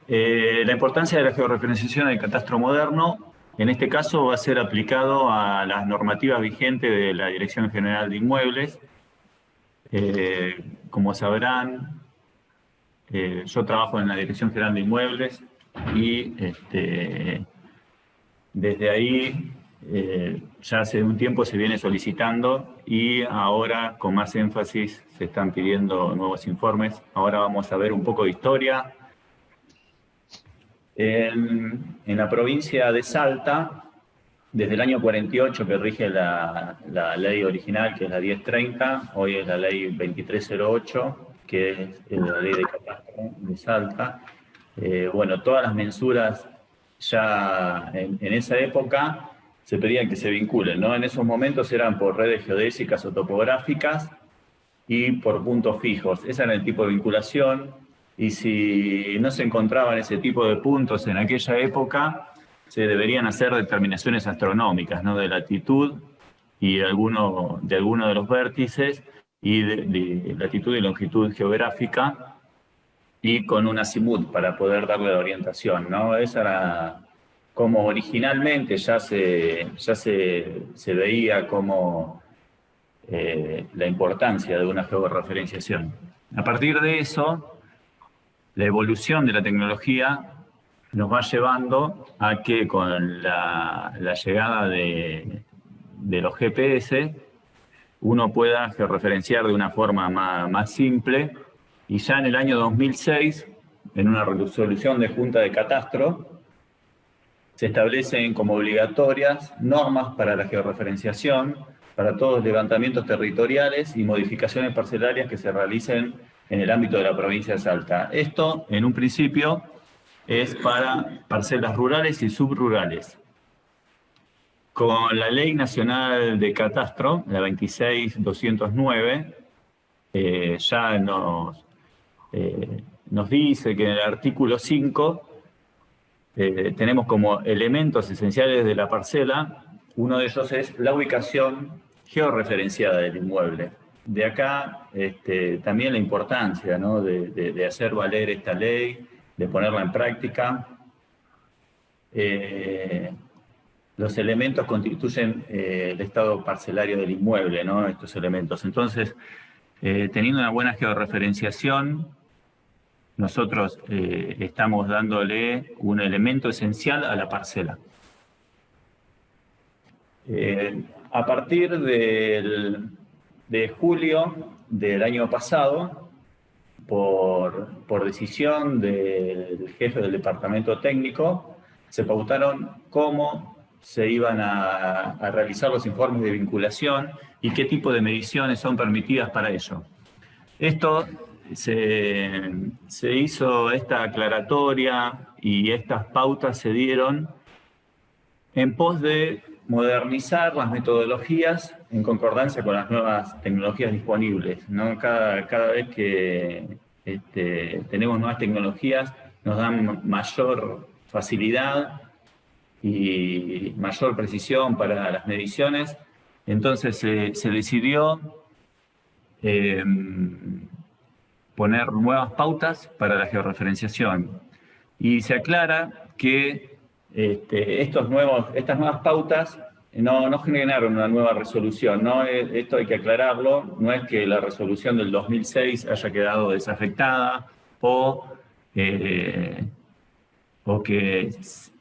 La importancia de la georreferenciación del catastro moderno, en este caso, va a ser aplicado a las normativas vigentes de la Dirección General de Inmuebles. Como sabrán, yo trabajo en la Dirección General de Inmuebles y desde ahí ya hace un tiempo se viene solicitando y ahora con más énfasis se están pidiendo nuevos informes. Ahora vamos a ver un poco de historia. En la provincia de Salta, desde el año 48 que rige la ley original, que es la 1030, hoy es la ley 2308, que es la ley de catastro de Salta. Bueno, todas las mensuras ya en esa época se pedían que se vinculen, ¿no? En esos momentos eran por redes geodésicas o topográficas y por puntos fijos. Ese era el tipo de vinculación, y si no se encontraban ese tipo de puntos en aquella época, se deberían hacer determinaciones astronómicas, ¿no? De latitud y de alguno de los vértices, y de latitud y longitud geográfica, y con un azimut para poder darle la orientación, ¿no? Esa era como originalmente se veía como la importancia de una georreferenciación. A partir de eso, la evolución de la tecnología nos va llevando a que con la llegada de los GPS, uno pueda georreferenciar de una forma más simple, y ya en el año 2006, en una resolución de Junta de Catastro, se establecen como obligatorias normas para la georreferenciación para todos los levantamientos territoriales y modificaciones parcelarias que se realicen en el ámbito de la provincia de Salta. Esto, en un principio, es para parcelas rurales y subrurales. Con la Ley Nacional de Catastro, la 26209, ya nos dice que en el artículo 5 tenemos como elementos esenciales de la parcela, uno de ellos es la ubicación georreferenciada del inmueble. De acá también la importancia, ¿no? de hacer valer esta ley, de ponerla en práctica. Los elementos constituyen el estado parcelario del inmueble, ¿no? Estos elementos. Entonces, teniendo una buena georreferenciación, nosotros estamos dándole un elemento esencial a la parcela. A partir de julio del año pasado, por decisión del jefe del departamento técnico, se pautaron cómo se iban a realizar los informes de vinculación y qué tipo de mediciones son permitidas para ello. Esto se hizo, esta aclaratoria y estas pautas se dieron en pos de modernizar las metodologías en concordancia con las nuevas tecnologías disponibles, ¿no? Cada vez que tenemos nuevas tecnologías, nos dan mayor facilidad y mayor precisión para las mediciones. Entonces se decidió poner nuevas pautas para la georreferenciación. Y se aclara que estas nuevas pautas no generaron una nueva resolución, ¿no? Esto hay que aclararlo, no es que la resolución del 2006 haya quedado desafectada o que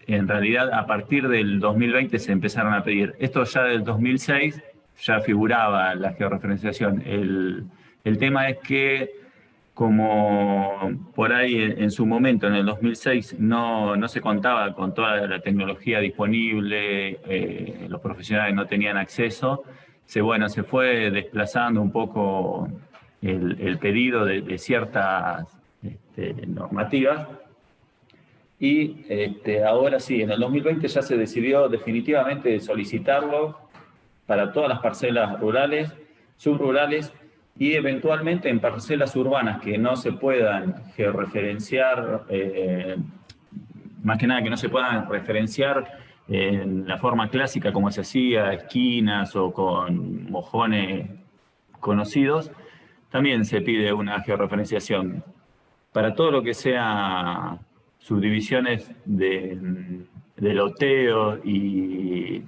en realidad a partir del 2020 se empezaron a pedir. Esto ya del 2006 ya figuraba la georreferenciación. El tema es que, como por ahí en su momento, en el 2006, no se contaba con toda la tecnología disponible, los profesionales no tenían acceso, se fue desplazando un poco el pedido de ciertas normativas. Y ahora sí, en el 2020 ya se decidió definitivamente solicitarlo para todas las parcelas rurales, subrurales y eventualmente en parcelas urbanas que no se puedan georreferenciar, más que nada que no se puedan referenciar en la forma clásica como se hacía, esquinas o con mojones conocidos, también se pide una georreferenciación. Para todo lo que sea subdivisiones de loteo y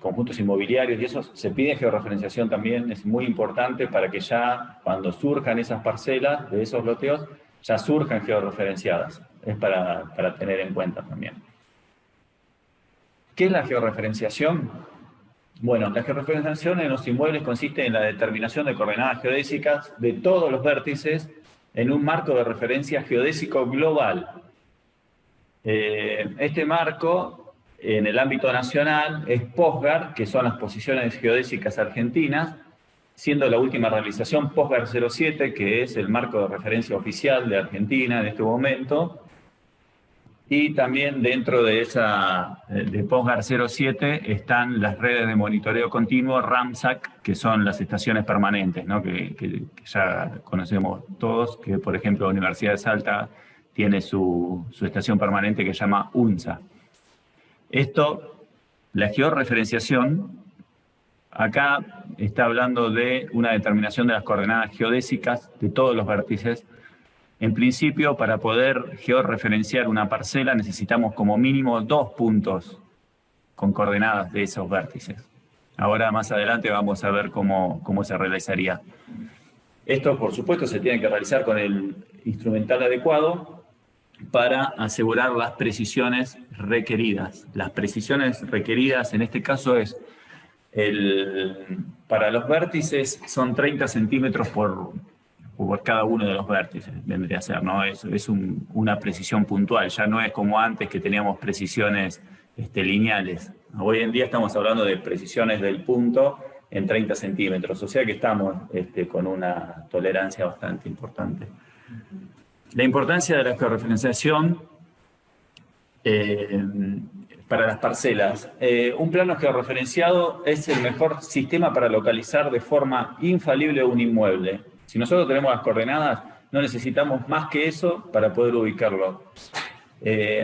conjuntos inmobiliarios y eso, se pide georreferenciación también, es muy importante para que ya cuando surjan esas parcelas de esos loteos, ya surjan georreferenciadas. Es para tener en cuenta también. ¿Qué es la georreferenciación? Bueno, la georreferenciación en los inmuebles consiste en la determinación de coordenadas geodésicas de todos los vértices en un marco de referencia geodésico global. Este marco, en el ámbito nacional, es POSGAR, que son las posiciones geodésicas argentinas, siendo la última realización POSGAR 07, que es el marco de referencia oficial de Argentina en este momento. Y también dentro de POSGAR 07 están las redes de monitoreo continuo RAMSAC, que son las estaciones permanentes, ¿no? que ya conocemos todos, que por ejemplo la Universidad de Salta tiene su estación permanente que se llama UNSA. La georreferenciación, acá está hablando de una determinación de las coordenadas geodésicas de todos los vértices. En principio, para poder georreferenciar una parcela necesitamos como mínimo 2 puntos con coordenadas de esos vértices. Ahora, más adelante, vamos a ver cómo se realizaría. Esto, por supuesto, se tiene que realizar con el instrumental adecuado para asegurar las precisiones requeridas. Las precisiones requeridas, en este caso, para los vértices son 30 centímetros por cada uno de los vértices, vendría a ser, ¿no? Es una precisión puntual, ya no es como antes que teníamos precisiones lineales. Hoy en día estamos hablando de precisiones del punto en 30 centímetros, o sea que estamos con una tolerancia bastante importante. La importancia de la georreferenciación para las parcelas. Un plano georreferenciado es el mejor sistema para localizar de forma infalible un inmueble. Si nosotros tenemos las coordenadas, no necesitamos más que eso para poder ubicarlo.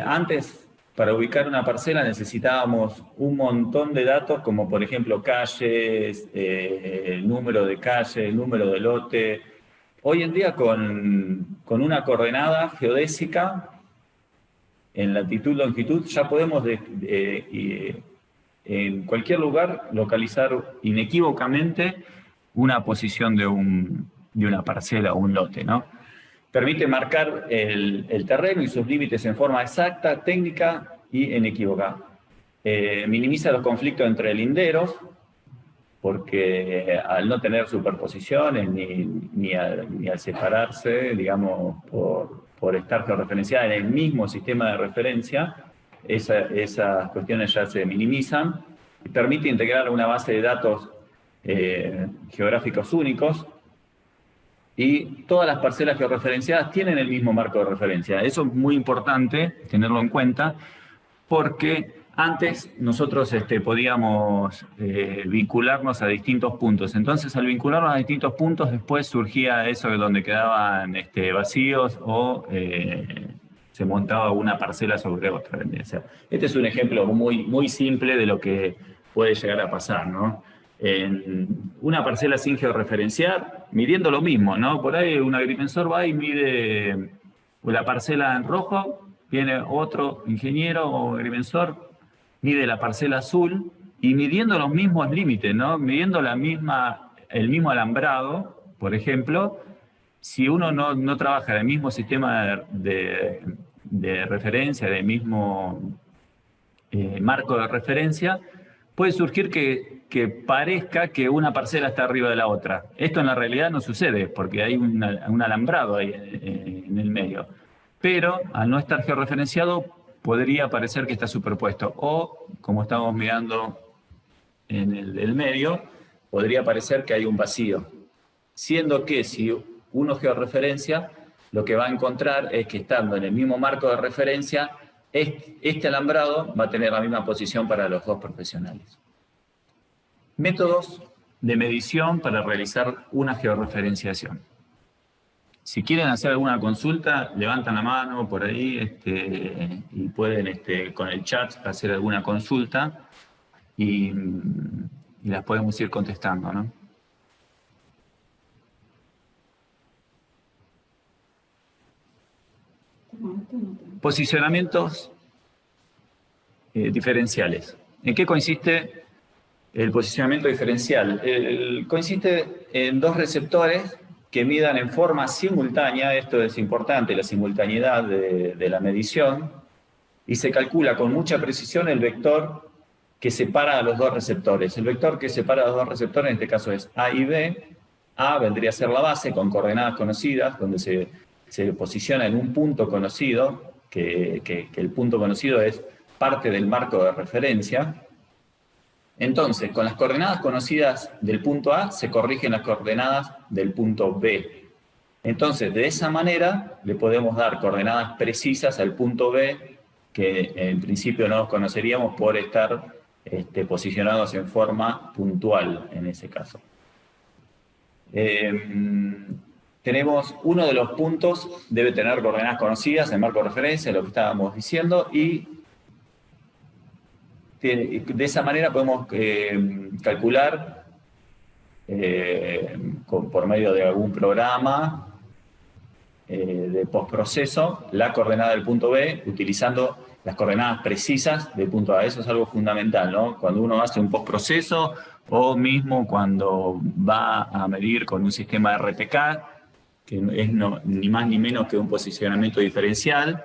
Antes, para ubicar una parcela necesitábamos un montón de datos, como por ejemplo calles, el número de calle, el número de lote. Hoy en día con una coordenada geodésica en latitud, longitud, ya podemos en cualquier lugar localizar inequívocamente una posición de una parcela o un lote, ¿no? Permite marcar el terreno y sus límites en forma exacta, técnica y inequívoca. Minimiza los conflictos entre linderos, porque al no tener superposiciones ni al separarse, digamos, por estar georreferenciada en el mismo sistema de referencia, esas cuestiones ya se minimizan. Permite integrar una base de datos geográficos únicos y todas las parcelas georreferenciadas tienen el mismo marco de referencia. Eso es muy importante tenerlo en cuenta porque antes nosotros podíamos vincularnos a distintos puntos. Entonces, al vincularnos a distintos puntos, después surgía eso de donde quedaban vacíos o se montaba una parcela sobre otra. Este es un ejemplo muy, muy simple de lo que puede llegar a pasar, ¿no? En una parcela sin georreferenciar, midiendo lo mismo, ¿no? Por ahí un agrimensor va y mide la parcela en rojo, viene otro ingeniero o agrimensor, mide la parcela azul y midiendo los mismos límites, ¿no? Midiendo el mismo alambrado, por ejemplo, si uno no trabaja en el mismo sistema de referencia, del mismo marco de referencia, puede surgir que parezca que una parcela está arriba de la otra. Esto en la realidad no sucede, porque hay un alambrado ahí en el medio. Pero al no estar georreferenciado, podría parecer que está superpuesto. O, como estamos mirando en el medio, podría parecer que hay un vacío. Siendo que si uno georreferencia, lo que va a encontrar es que estando en el mismo marco de referencia, este alambrado va a tener la misma posición para los dos profesionales. Métodos de medición para realizar una georreferenciación. Si quieren hacer alguna consulta, levantan la mano por ahí y pueden con el chat hacer alguna consulta y las podemos ir contestando, ¿no? Posicionamientos diferenciales. ¿En qué consiste el posicionamiento diferencial? Consiste en dos receptores que midan en forma simultánea, esto es importante, la simultaneidad de la medición, y se calcula con mucha precisión el vector que separa a los dos receptores. El vector que separa a los dos receptores, en este caso es A y B. A vendría a ser la base con coordenadas conocidas, donde se posiciona en un punto conocido, que el punto conocido es parte del marco de referencia. Entonces, con las coordenadas conocidas del punto A, se corrigen las coordenadas del punto B. Entonces, de esa manera, le podemos dar coordenadas precisas al punto B, que en principio no los conoceríamos por estar posicionados en forma puntual en ese caso. Tenemos uno de los puntos, debe tener coordenadas conocidas, el marco de referencia, lo que estábamos diciendo, y de esa manera podemos calcular por medio de algún programa de postproceso la coordenada del punto B utilizando las coordenadas precisas del punto A. Eso es algo fundamental, ¿no? Cuando uno hace un postproceso o mismo cuando va a medir con un sistema RTK, que es ni más ni menos que un posicionamiento diferencial,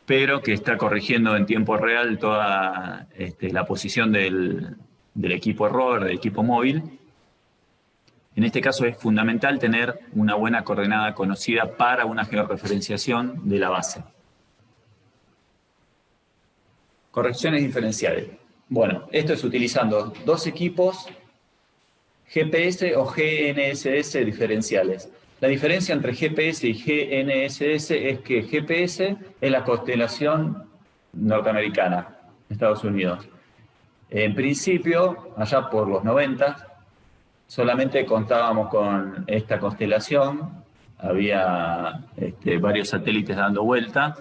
pero que está corrigiendo en tiempo real toda la posición del equipo rover, del equipo móvil. En este caso es fundamental tener una buena coordenada conocida para una georreferenciación de la base. Correcciones diferenciales. Bueno, esto es utilizando dos equipos GPS o GNSS diferenciales. La diferencia entre GPS y GNSS es que GPS es la constelación norteamericana, Estados Unidos. En principio, allá por los 90, solamente contábamos con esta constelación, había varios satélites dando vuelta,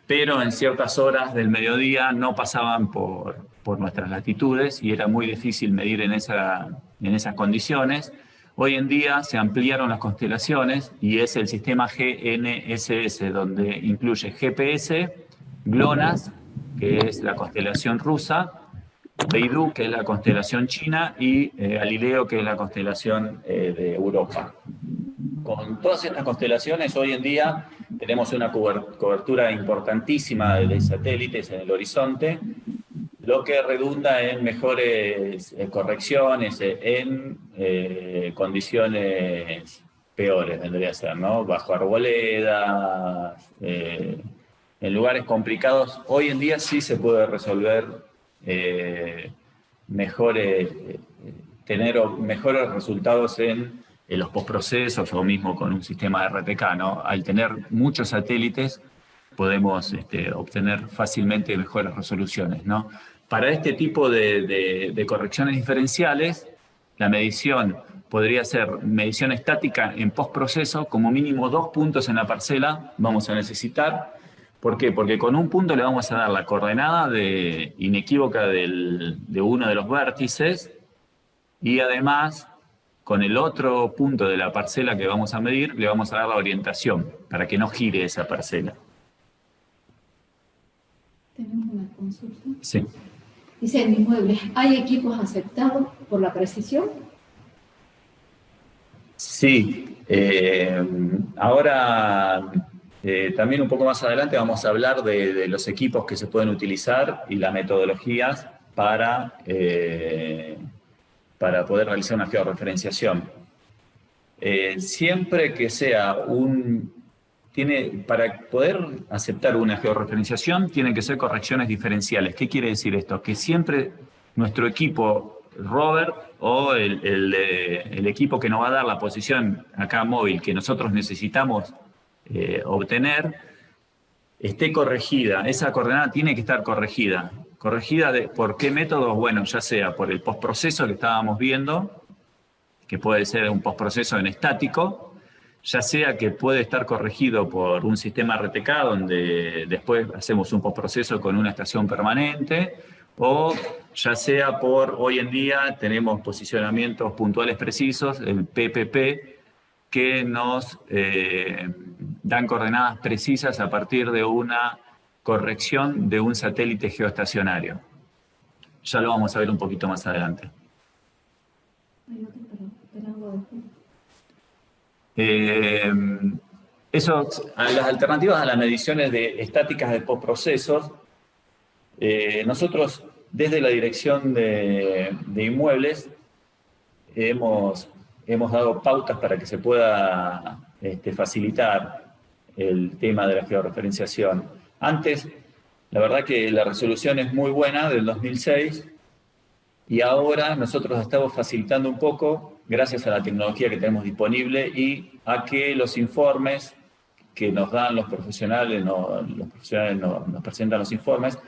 pero en ciertas horas del mediodía no pasaban por nuestras latitudes y era muy difícil medir en esas condiciones. Hoy en día se ampliaron las constelaciones y es el sistema GNSS, donde incluye GPS, GLONASS, que es la constelación rusa, Beidou, que es la constelación china, y Galileo, que es la constelación de Europa. Con todas estas constelaciones, hoy en día tenemos una cobertura importantísima de satélites en el horizonte, lo que redunda en mejores correcciones, en condiciones peores, vendría a ser, ¿no? Bajo arboledas, en lugares complicados. Hoy en día sí se puede resolver tener mejores resultados en los postprocesos o mismo con un sistema de RTK, ¿no? Al tener muchos satélites podemos obtener fácilmente mejores resoluciones, ¿no? Para este tipo de correcciones diferenciales, la medición podría ser medición estática en postproceso, como mínimo 2 puntos en la parcela vamos a necesitar. ¿Por qué? Porque con un punto le vamos a dar la coordenada inequívoca de uno de los vértices y además con el otro punto de la parcela que vamos a medir le vamos a dar la orientación para que no gire esa parcela. Tenemos una consulta. Sí. Dice, en Inmuebles, ¿hay equipos aceptados por la precisión? Sí. Ahora, también un poco más adelante vamos a hablar de los equipos que se pueden utilizar y las metodologías para poder realizar una georreferenciación. Siempre que sea para poder aceptar una georreferenciación, tienen que ser correcciones diferenciales. ¿Qué quiere decir esto? Que siempre nuestro equipo rover o el equipo que nos va a dar la posición acá móvil que nosotros necesitamos obtener, esté corregida. Esa coordenada tiene que estar corregida. ¿Corregida por qué métodos? Bueno, ya sea por el postproceso que estábamos viendo, que puede ser un postproceso en estático, ya sea que puede estar corregido por un sistema RTK donde después hacemos un postproceso con una estación permanente, o ya sea hoy en día tenemos posicionamientos puntuales precisos, el PPP, que nos dan coordenadas precisas a partir de una corrección de un satélite geoestacionario. Ya lo vamos a ver un poquito más adelante. Las alternativas a las mediciones estáticas de postprocesos, nosotros desde la dirección de inmuebles hemos dado pautas para que se pueda facilitar el tema de la georreferenciación. Antes, la verdad que la resolución es muy buena, del 2006, y ahora nosotros estamos facilitando un poco, gracias a la tecnología que tenemos disponible y a que los informes que nos dan los profesionales, nos presentan los informes,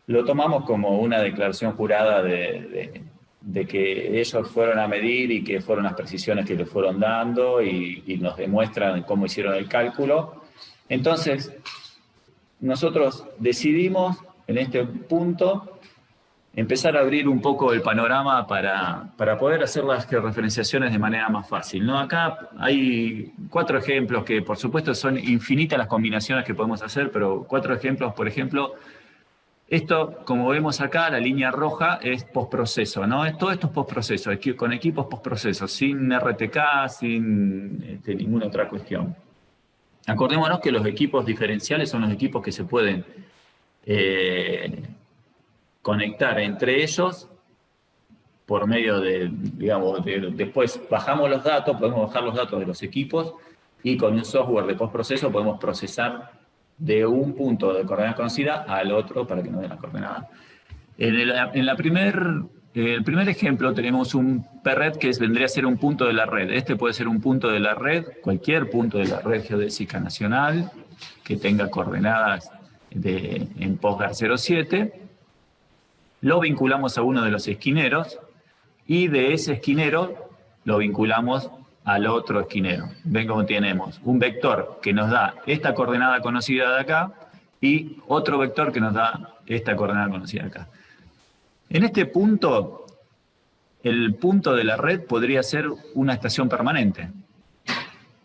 lo tomamos como una declaración jurada de que ellos fueron a medir y que fueron las precisiones que les fueron dando y nos demuestran cómo hicieron el cálculo. Entonces, nosotros decidimos en este punto empezar a abrir un poco el panorama para poder hacer las georreferenciaciones de manera más fácil, ¿no? Acá hay 4 ejemplos que, por supuesto, son infinitas las combinaciones que podemos hacer, pero 4 ejemplos, por ejemplo, esto, como vemos acá, la línea roja es postproceso, ¿no? Todo esto es postproceso, con equipos postproceso, sin RTK, sin ninguna otra cuestión. Acordémonos que los equipos diferenciales son los equipos que se pueden conectar entre ellos por medio de, digamos, después bajamos los datos, podemos bajar los datos de los equipos y con un software de postproceso podemos procesar de un punto de coordenada conocida al otro para que nos den la coordenada. En el primer ejemplo tenemos un PRED que vendría a ser un punto de la red. Este puede ser un punto de la red, cualquier punto de la red geodésica nacional que tenga coordenadas en PostGar 07. Lo vinculamos a uno de los esquineros y de ese esquinero lo vinculamos al otro esquinero. Ven cómo tenemos un vector que nos da esta coordenada conocida de acá y otro vector que nos da esta coordenada conocida de acá. En este punto, el punto de la red podría ser una estación permanente.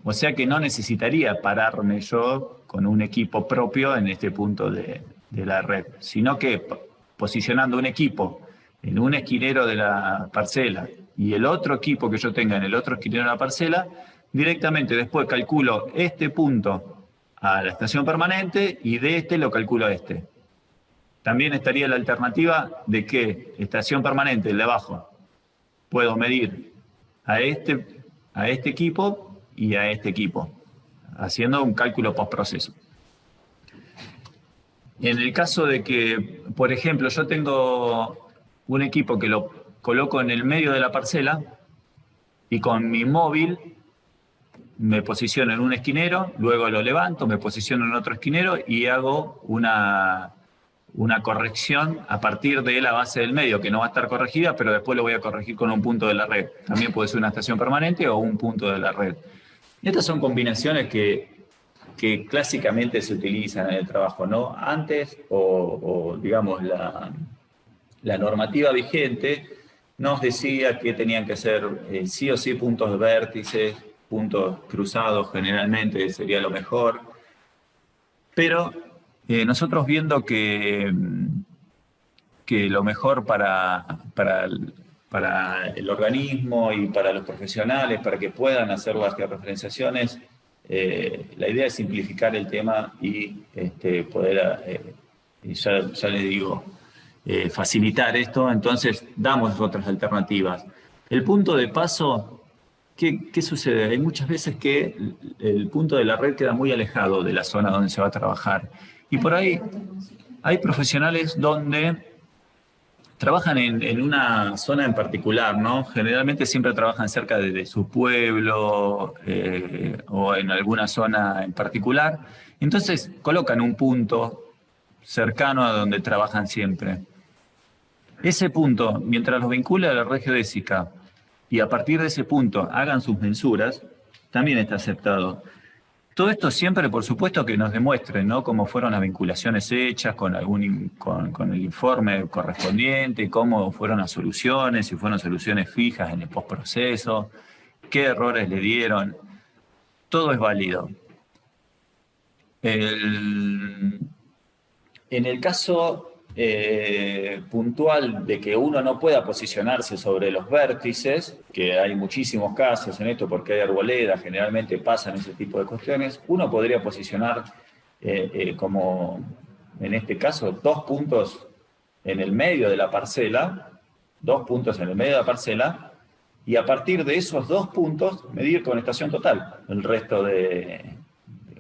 O sea que no necesitaría pararme yo con un equipo propio en este punto de la red, sino que posicionando un equipo en un esquinero de la parcela y el otro equipo que yo tenga en el otro esquinero de la parcela, directamente después calculo este punto a la estación permanente y de este lo calculo a este. También estaría la alternativa de que estación permanente, el de abajo, puedo medir a este equipo y a este equipo, haciendo un cálculo postproceso. En el caso de que, por ejemplo, yo tengo un equipo que lo coloco en el medio de la parcela y con mi móvil me posiciono en un esquinero, luego lo levanto, me posiciono en otro esquinero y hago una corrección a partir de la base del medio, que no va a estar corregida, pero después lo voy a corregir con un punto de la red. También puede ser una estación permanente o un punto de la red. Estas son combinaciones que clásicamente se utilizan en el trabajo, ¿no? Antes, digamos, la normativa vigente nos decía que tenían que ser sí o sí puntos de vértices, puntos cruzados generalmente sería lo mejor, pero nosotros viendo que lo mejor para el organismo y para los profesionales, para que puedan hacer las georreferenciaciones, la idea es simplificar el tema y poder, ya les digo, facilitar esto. Entonces damos otras alternativas. El punto de paso, ¿qué sucede? Hay muchas veces que el punto de la red queda muy alejado de la zona donde se va a trabajar. Y por ahí hay profesionales donde trabajan en una zona en particular, ¿no? Generalmente siempre trabajan cerca de su pueblo o en alguna zona en particular. Entonces colocan un punto cercano a donde trabajan siempre. Ese punto, mientras los vincula a la red geodésica y a partir de ese punto hagan sus mensuras, también está aceptado. Todo esto siempre, por supuesto, que nos demuestre, ¿no?, cómo fueron las vinculaciones hechas con el informe correspondiente, cómo fueron las soluciones, si fueron soluciones fijas en el postproceso, qué errores le dieron. Todo es válido. En el caso puntual de que uno no pueda posicionarse sobre los vértices, que hay muchísimos casos en esto porque hay arboledas, generalmente pasan ese tipo de cuestiones, uno podría posicionar como en este caso 2 puntos en el medio de la parcela, 2 puntos en el medio de la parcela, y a partir de esos 2 puntos medir con estación total. El resto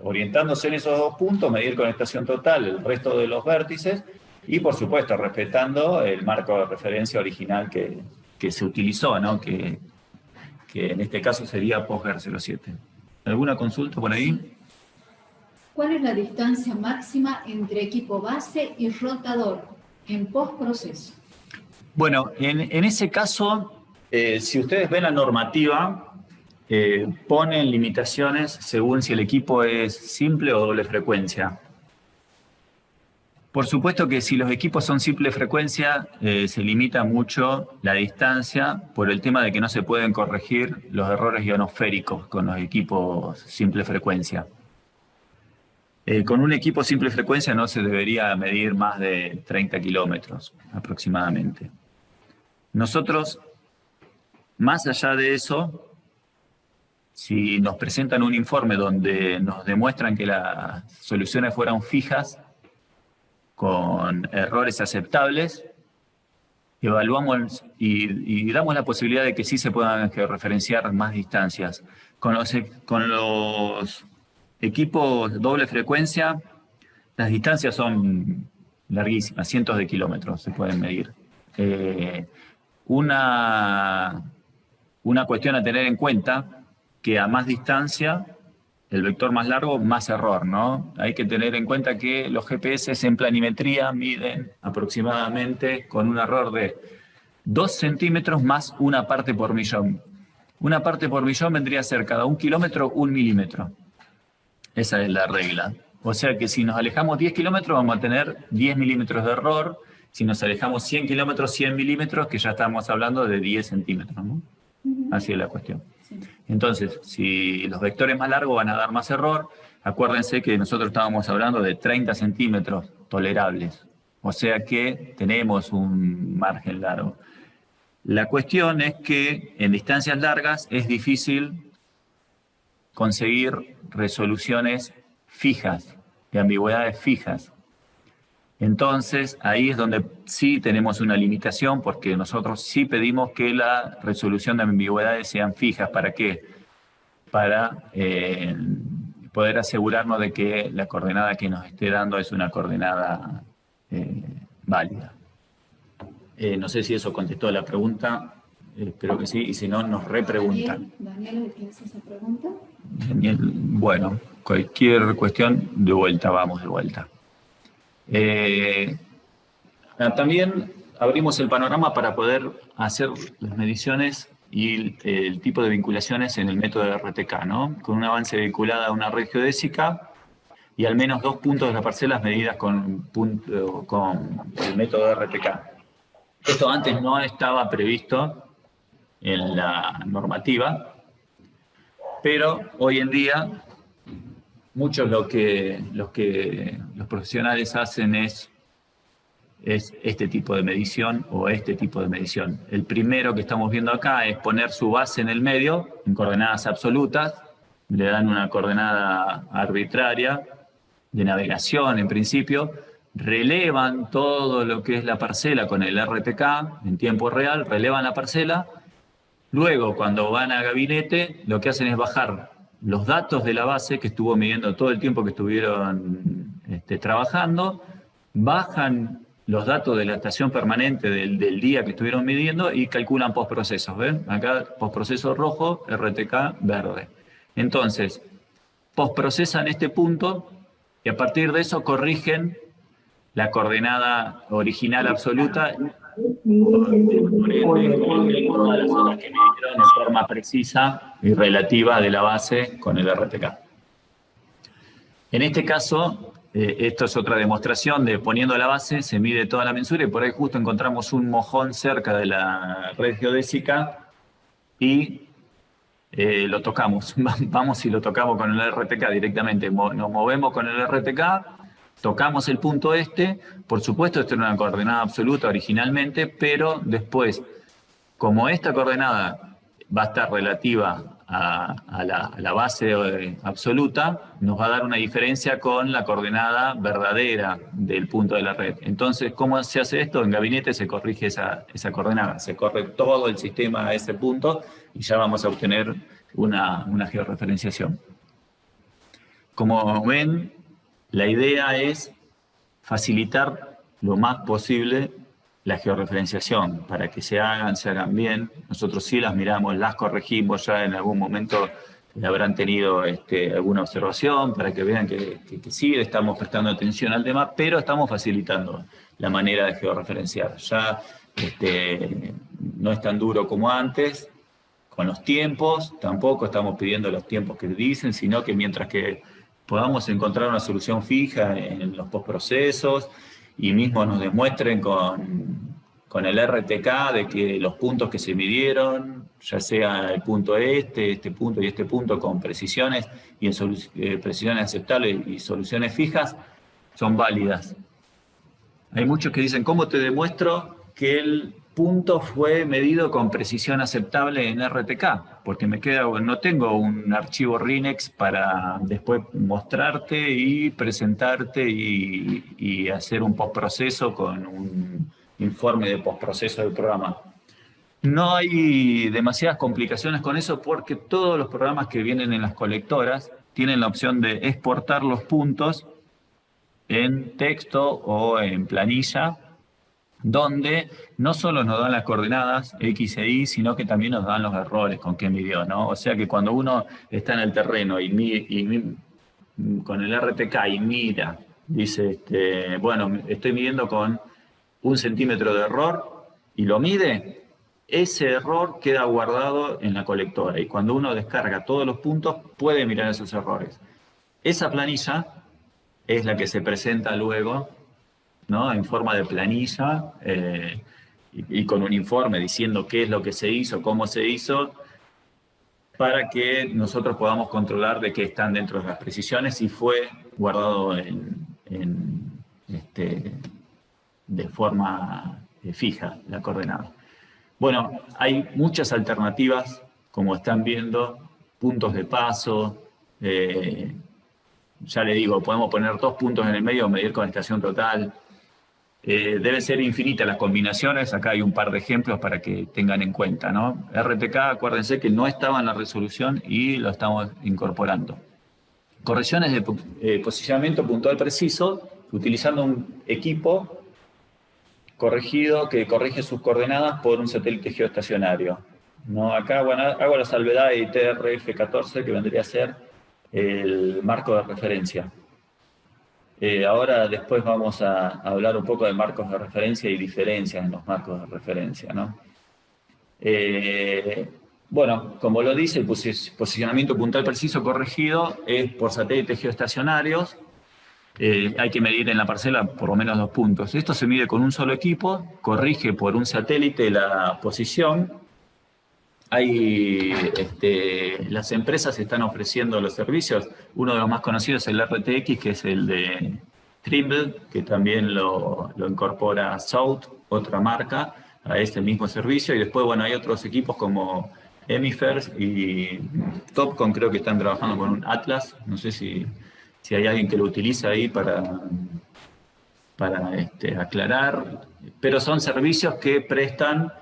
orientándose en esos 2 puntos, medir con estación total el resto de los vértices, y por supuesto respetando el marco de referencia original que se utilizó, ¿no? que en este caso sería POSGER 07. ¿Alguna consulta por ahí? Sí. ¿Cuál es la distancia máxima entre equipo base y rotador en postproceso? Bueno, en ese caso, si ustedes ven la normativa, ponen limitaciones según si el equipo es simple o doble frecuencia. Por supuesto que si los equipos son simple frecuencia, se limita mucho la distancia por el tema de que no se pueden corregir los errores ionosféricos con los equipos simple frecuencia. Con un equipo simple frecuencia no se debería medir más de 30 kilómetros aproximadamente. Nosotros, más allá de eso, si nos presentan un informe donde nos demuestran que las soluciones fueron fijas, con errores aceptables, evaluamos y damos la posibilidad de que sí se puedan referenciar más distancias. Con los equipos doble frecuencia, las distancias son larguísimas, cientos de kilómetros se pueden medir. Una cuestión a tener en cuenta, que a más distancia, el vector más largo, más error, ¿no? Hay que tener en cuenta que los GPS en planimetría miden aproximadamente con un error de 2 centímetros más una parte por millón. Una parte por millón vendría a ser cada 1 kilómetro, 1 milímetro. Esa es la regla. O sea que si nos alejamos 10 kilómetros vamos a tener 10 milímetros de error. Si nos alejamos 100 kilómetros, 100 milímetros, que ya estamos hablando de 10 centímetros, ¿no? Así es la cuestión. Entonces, si los vectores más largos van a dar más error, acuérdense que nosotros estábamos hablando de 30 centímetros tolerables. O sea que tenemos un margen largo. La cuestión es que en distancias largas es difícil conseguir resoluciones fijas, de ambigüedades fijas. Entonces, ahí es donde sí tenemos una limitación, porque nosotros sí pedimos que la resolución de ambigüedades sean fijas. ¿Para qué? Para poder asegurarnos de que la coordenada que nos esté dando es una coordenada válida. No sé si eso contestó la pregunta, espero que sí, y si no, nos repreguntan. Daniel, ¿qué hace esa pregunta? Daniel, bueno, cualquier cuestión, de vuelta, vamos de vuelta. También abrimos el panorama para poder hacer las mediciones y el tipo de vinculaciones en el método de RTK, ¿no? Con un avance vinculado a una red geodésica y al menos 2 puntos de las parcelas medidas con el método de RTK. Esto antes no estaba previsto en la normativa, pero hoy en día muchos los profesionales hacen es este tipo de medición o este tipo de medición. El primero que estamos viendo acá es poner su base en el medio, en coordenadas absolutas, le dan una coordenada arbitraria de navegación en principio, relevan todo lo que es la parcela con el RTK en tiempo real, relevan la parcela, luego cuando van a gabinete lo que hacen es bajar los datos de la base que estuvo midiendo todo el tiempo que estuvieron trabajando, bajan los datos de la estación permanente del día que estuvieron midiendo y calculan postprocesos. ¿Ven? Acá postproceso rojo, RTK verde. Entonces, postprocesan este punto y a partir de eso corrigen la coordenada original absoluta con todas las zonas que midieron de forma precisa y relativa de la base con el RTK. En este caso, esto es otra demostración de poniendo la base, se mide toda la mensura y por ahí justo encontramos un mojón cerca de la red geodésica y lo tocamos, vamos y lo tocamos con el RTK directamente, nos movemos con el RTK, tocamos el punto este, por supuesto esto era una coordenada absoluta originalmente, pero después, como esta coordenada va a estar relativa a la base absoluta, nos va a dar una diferencia con la coordenada verdadera del punto de la red. Entonces, ¿cómo se hace esto? En Gabinete se corrige esa coordenada, se corre todo el sistema a ese punto y ya vamos a obtener una georreferenciación. Como ven, la idea es facilitar lo más posible la georreferenciación para que se hagan bien. Nosotros sí las miramos, las corregimos, ya en algún momento habrán tenido alguna observación para que vean que sí estamos prestando atención al tema, pero estamos facilitando la manera de georreferenciar. Ya no es tan duro como antes, con los tiempos, tampoco estamos pidiendo los tiempos que dicen, sino que mientras que podamos encontrar una solución fija en los postprocesos y mismo nos demuestren con el RTK de que los puntos que se midieron, ya sea el punto este punto y este punto con precisiones y en precisiones aceptables y soluciones fijas, son válidas. Hay muchos que dicen, ¿cómo te demuestro que el punto fue medido con precisión aceptable en RTK? Porque no tengo un archivo RINEX para después mostrarte y presentarte y hacer un postproceso con un informe de postproceso del programa. No hay demasiadas complicaciones con eso porque todos los programas que vienen en las colectoras tienen la opción de exportar los puntos en texto o en planilla, donde no solo nos dan las coordenadas X e Y, sino que también nos dan los errores con que midió, ¿no? O sea que cuando uno está en el terreno con el RTK y mira, dice, bueno, estoy midiendo con 1 centímetro de error y lo mide, ese error queda guardado en la colectora y cuando uno descarga todos los puntos puede mirar esos errores. Esa planilla es la que se presenta luego, ¿no? En forma de planilla y con un informe diciendo qué es lo que se hizo, cómo se hizo, para que nosotros podamos controlar de que están dentro de las precisiones y fue guardado de forma fija la coordenada. Bueno, hay muchas alternativas, como están viendo, puntos de paso, ya le digo, podemos poner 2 puntos en el medio, medir con estación total. Deben ser infinitas las combinaciones, acá hay un par de ejemplos para que tengan en cuenta, ¿no? RTK, acuérdense que no estaba en la resolución y lo estamos incorporando. Correcciones de posicionamiento puntual preciso, utilizando un equipo corregido que corrige sus coordenadas por un satélite geoestacionario, ¿no? Acá, bueno, hago la salvedad de TRF-14, que vendría a ser el marco de referencia. Ahora después vamos a hablar un poco de marcos de referencia y diferencias en los marcos de referencia, ¿no? Bueno, como lo dice, el posicionamiento puntual preciso corregido es por satélites geoestacionarios. Hay que medir en la parcela por lo menos 2 puntos. Esto se mide con un solo equipo, corrige por un satélite la posición. Las empresas están ofreciendo los servicios. Uno de los más conocidos es el RTX, que es el de Trimble, que también lo incorpora South, otra marca, a este mismo servicio. Y después, bueno, hay otros equipos como Hemisphere y Topcon, creo que están trabajando con un Atlas. No sé si hay alguien que lo utiliza ahí para aclarar. Pero son servicios que prestan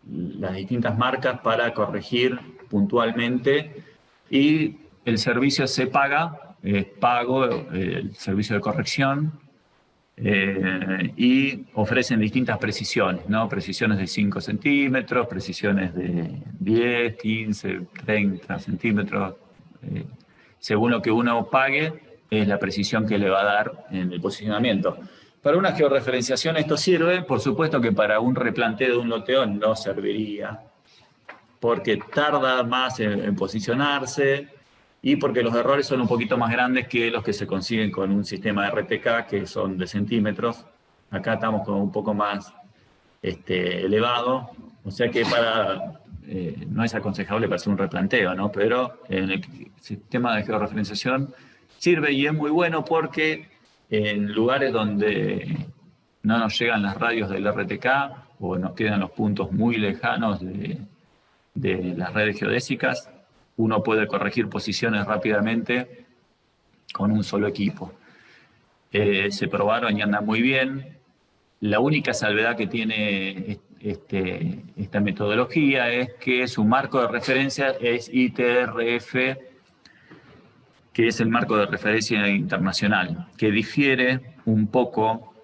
las distintas marcas para corregir puntualmente y el servicio se paga, es pago el servicio de corrección y ofrecen distintas precisiones, ¿no? Precisiones de 5 centímetros, precisiones de 10, 15, 30 centímetros. Según lo que uno pague, es la precisión que le va a dar en el posicionamiento. Para una georreferenciación esto sirve, por supuesto que para un replanteo de un loteo no serviría, porque tarda más en posicionarse y porque los errores son un poquito más grandes que los que se consiguen con un sistema de RTK, que son de centímetros. Acá estamos con un poco más elevado, o sea que para no es aconsejable para hacer un replanteo, ¿no? Pero en el sistema de georreferenciación sirve y es muy bueno porque en lugares donde no nos llegan las radios del RTK o nos quedan los puntos muy lejanos de las redes geodésicas, uno puede corregir posiciones rápidamente con un solo equipo. Se probaron y andan muy bien. La única salvedad que tiene esta metodología es que su marco de referencia es ITRF, que es el marco de referencia internacional, que difiere un poco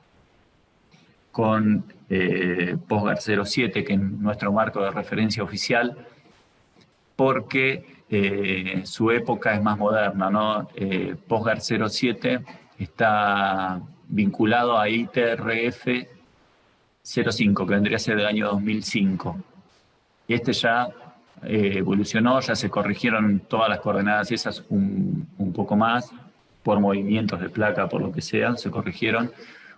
con PostGuard 07, que es nuestro marco de referencia oficial, porque su época es más moderna, ¿no? PostGuard 07 está vinculado a ITRF 05, que vendría a ser del año 2005. Y ya evolucionó, ya se corrigieron todas las coordenadas esas un poco más, por movimientos de placa, por lo que sea, se corrigieron.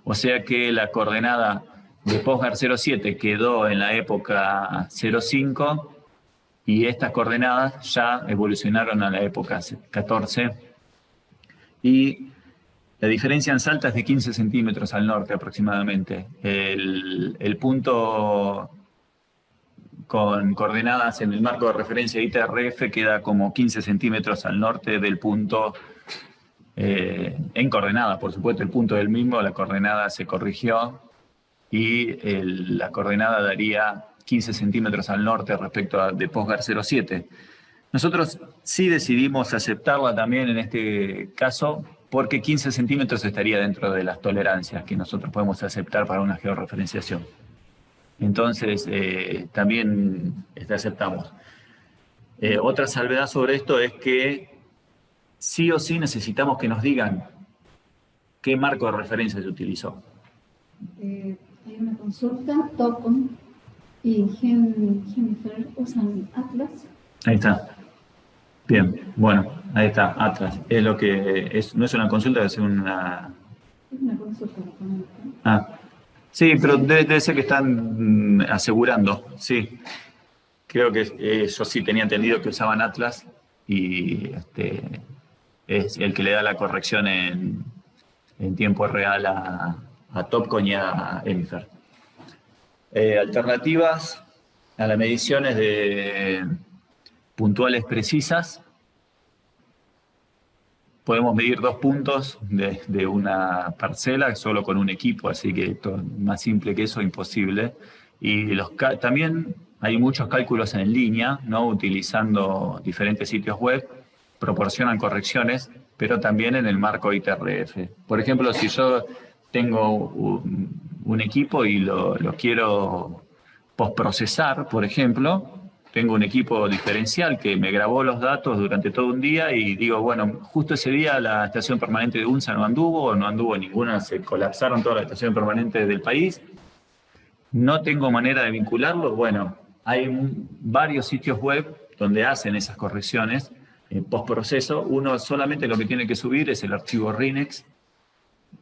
O sea que la coordenada de PostGuard 07 quedó en la época 05 y estas coordenadas ya evolucionaron a la época 14. Y la diferencia en Salta es de 15 centímetros al norte aproximadamente. El punto con coordenadas en el marco de referencia ITRF queda como 15 centímetros al norte del punto en coordenada, por supuesto, el punto del mismo, la coordenada se corrigió y la coordenada daría 15 centímetros al norte respecto de PostGuard 07. Nosotros sí decidimos aceptarla también en este caso porque 15 centímetros estaría dentro de las tolerancias que nosotros podemos aceptar para una georreferenciación. Entonces, también aceptamos. Otra salvedad sobre esto es que sí o sí necesitamos que nos digan qué marco de referencia se utilizó. Hay una consulta, Topcom y Jennifer usan Atlas. Ahí está. Bien, bueno, ahí está, Atlas. Es lo que es, no es una consulta, es una... Es una consulta. Sí, pero debe ser que están asegurando, sí. Creo que yo sí tenía entendido que usaban Atlas y es el que le da la corrección en tiempo real a Topcon y a Emifer. Alternativas a las mediciones de puntuales precisas. Podemos medir 2 puntos de una parcela solo con un equipo, así que más simple que eso, imposible. Y también hay muchos cálculos en línea, ¿no? Utilizando diferentes sitios web, proporcionan correcciones, pero también en el marco ITRF. Por ejemplo, si yo tengo un equipo y lo quiero postprocesar, por ejemplo, tengo un equipo diferencial que me grabó los datos durante todo un día y digo, bueno, justo ese día la estación permanente de UNSA no anduvo o no anduvo ninguna, se colapsaron todas las estaciones permanentes del país. No tengo manera de vincularlo. Bueno, hay varios sitios web donde hacen esas correcciones en postproceso. Uno solamente lo que tiene que subir es el archivo RINEX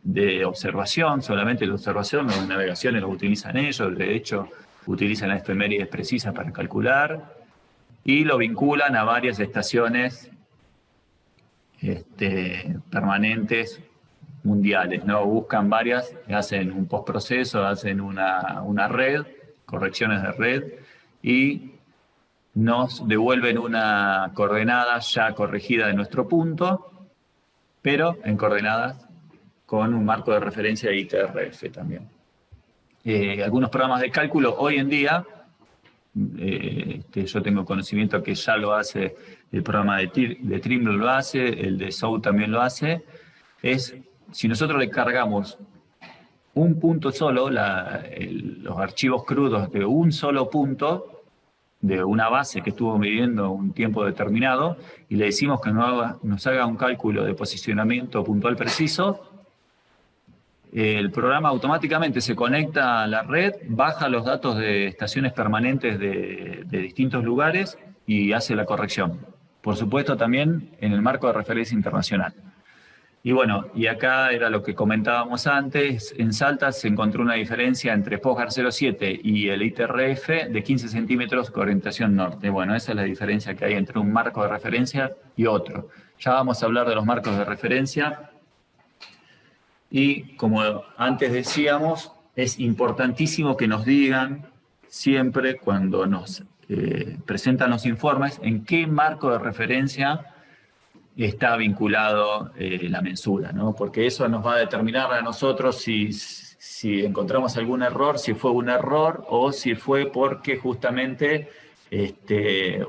de observación, solamente la observación, las navegaciones lo utilizan ellos, de hecho utilizan las efemérides precisas para calcular y lo vinculan a varias estaciones permanentes mundiales, ¿no? Buscan varias, hacen un postproceso, hacen una red, correcciones de red y nos devuelven una coordenada ya corregida de nuestro punto, pero en coordenadas con un marco de referencia ITRF también. Algunos programas de cálculo hoy en día, yo tengo conocimiento que ya lo hace el programa de Trimble, lo hace, el de SOU también lo hace, es si nosotros le cargamos un punto solo, los archivos crudos de un solo punto, de una base que estuvo midiendo un tiempo determinado, y le decimos que nos haga un cálculo de posicionamiento puntual preciso, el programa automáticamente se conecta a la red, baja los datos de estaciones permanentes de distintos lugares y hace la corrección. Por supuesto, también en el marco de referencia internacional. Y bueno, y acá era lo que comentábamos antes, en Salta se encontró una diferencia entre POSGAR 07 y el ITRF de 15 centímetros con orientación norte. Bueno, esa es la diferencia que hay entre un marco de referencia y otro. Ya vamos a hablar de los marcos de referencia. Y como antes decíamos, es importantísimo que nos digan siempre cuando nos presentan los informes en qué marco de referencia está vinculado la mensura, ¿no? Porque eso nos va a determinar a nosotros si encontramos algún error, si fue un error o si fue porque justamente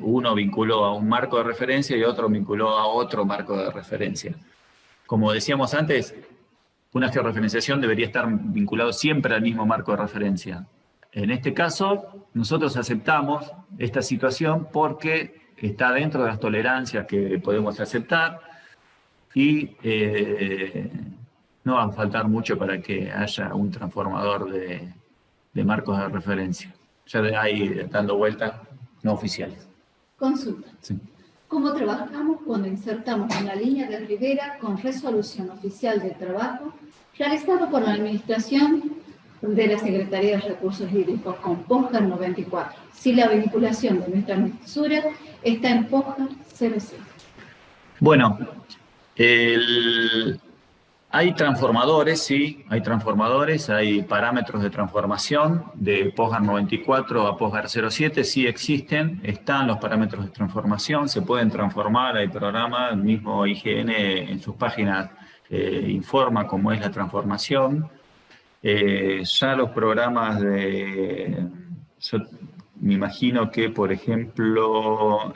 uno vinculó a un marco de referencia y otro vinculó a otro marco de referencia. Como decíamos antes, una georreferenciación debería estar vinculado siempre al mismo marco de referencia. En este caso, nosotros aceptamos esta situación porque está dentro de las tolerancias que podemos aceptar y no va a faltar mucho para que haya un transformador de marcos de referencia. Ya hay dando vueltas no oficiales. Consulta. Sí. ¿Cómo trabajamos cuando insertamos una línea de ribera con resolución oficial de trabajo realizado por la Administración de la Secretaría de Recursos Hídricos con POSGAR 94? Si la vinculación de nuestra mensura está en POSGAR 06. Bueno, hay transformadores, sí, hay parámetros de transformación de POSGAR 94 a POSGAR 07, sí existen, están los parámetros de transformación, se pueden transformar, hay programas, el mismo IGN en sus páginas informa cómo es la transformación. Ya los programas yo me imagino que, por ejemplo,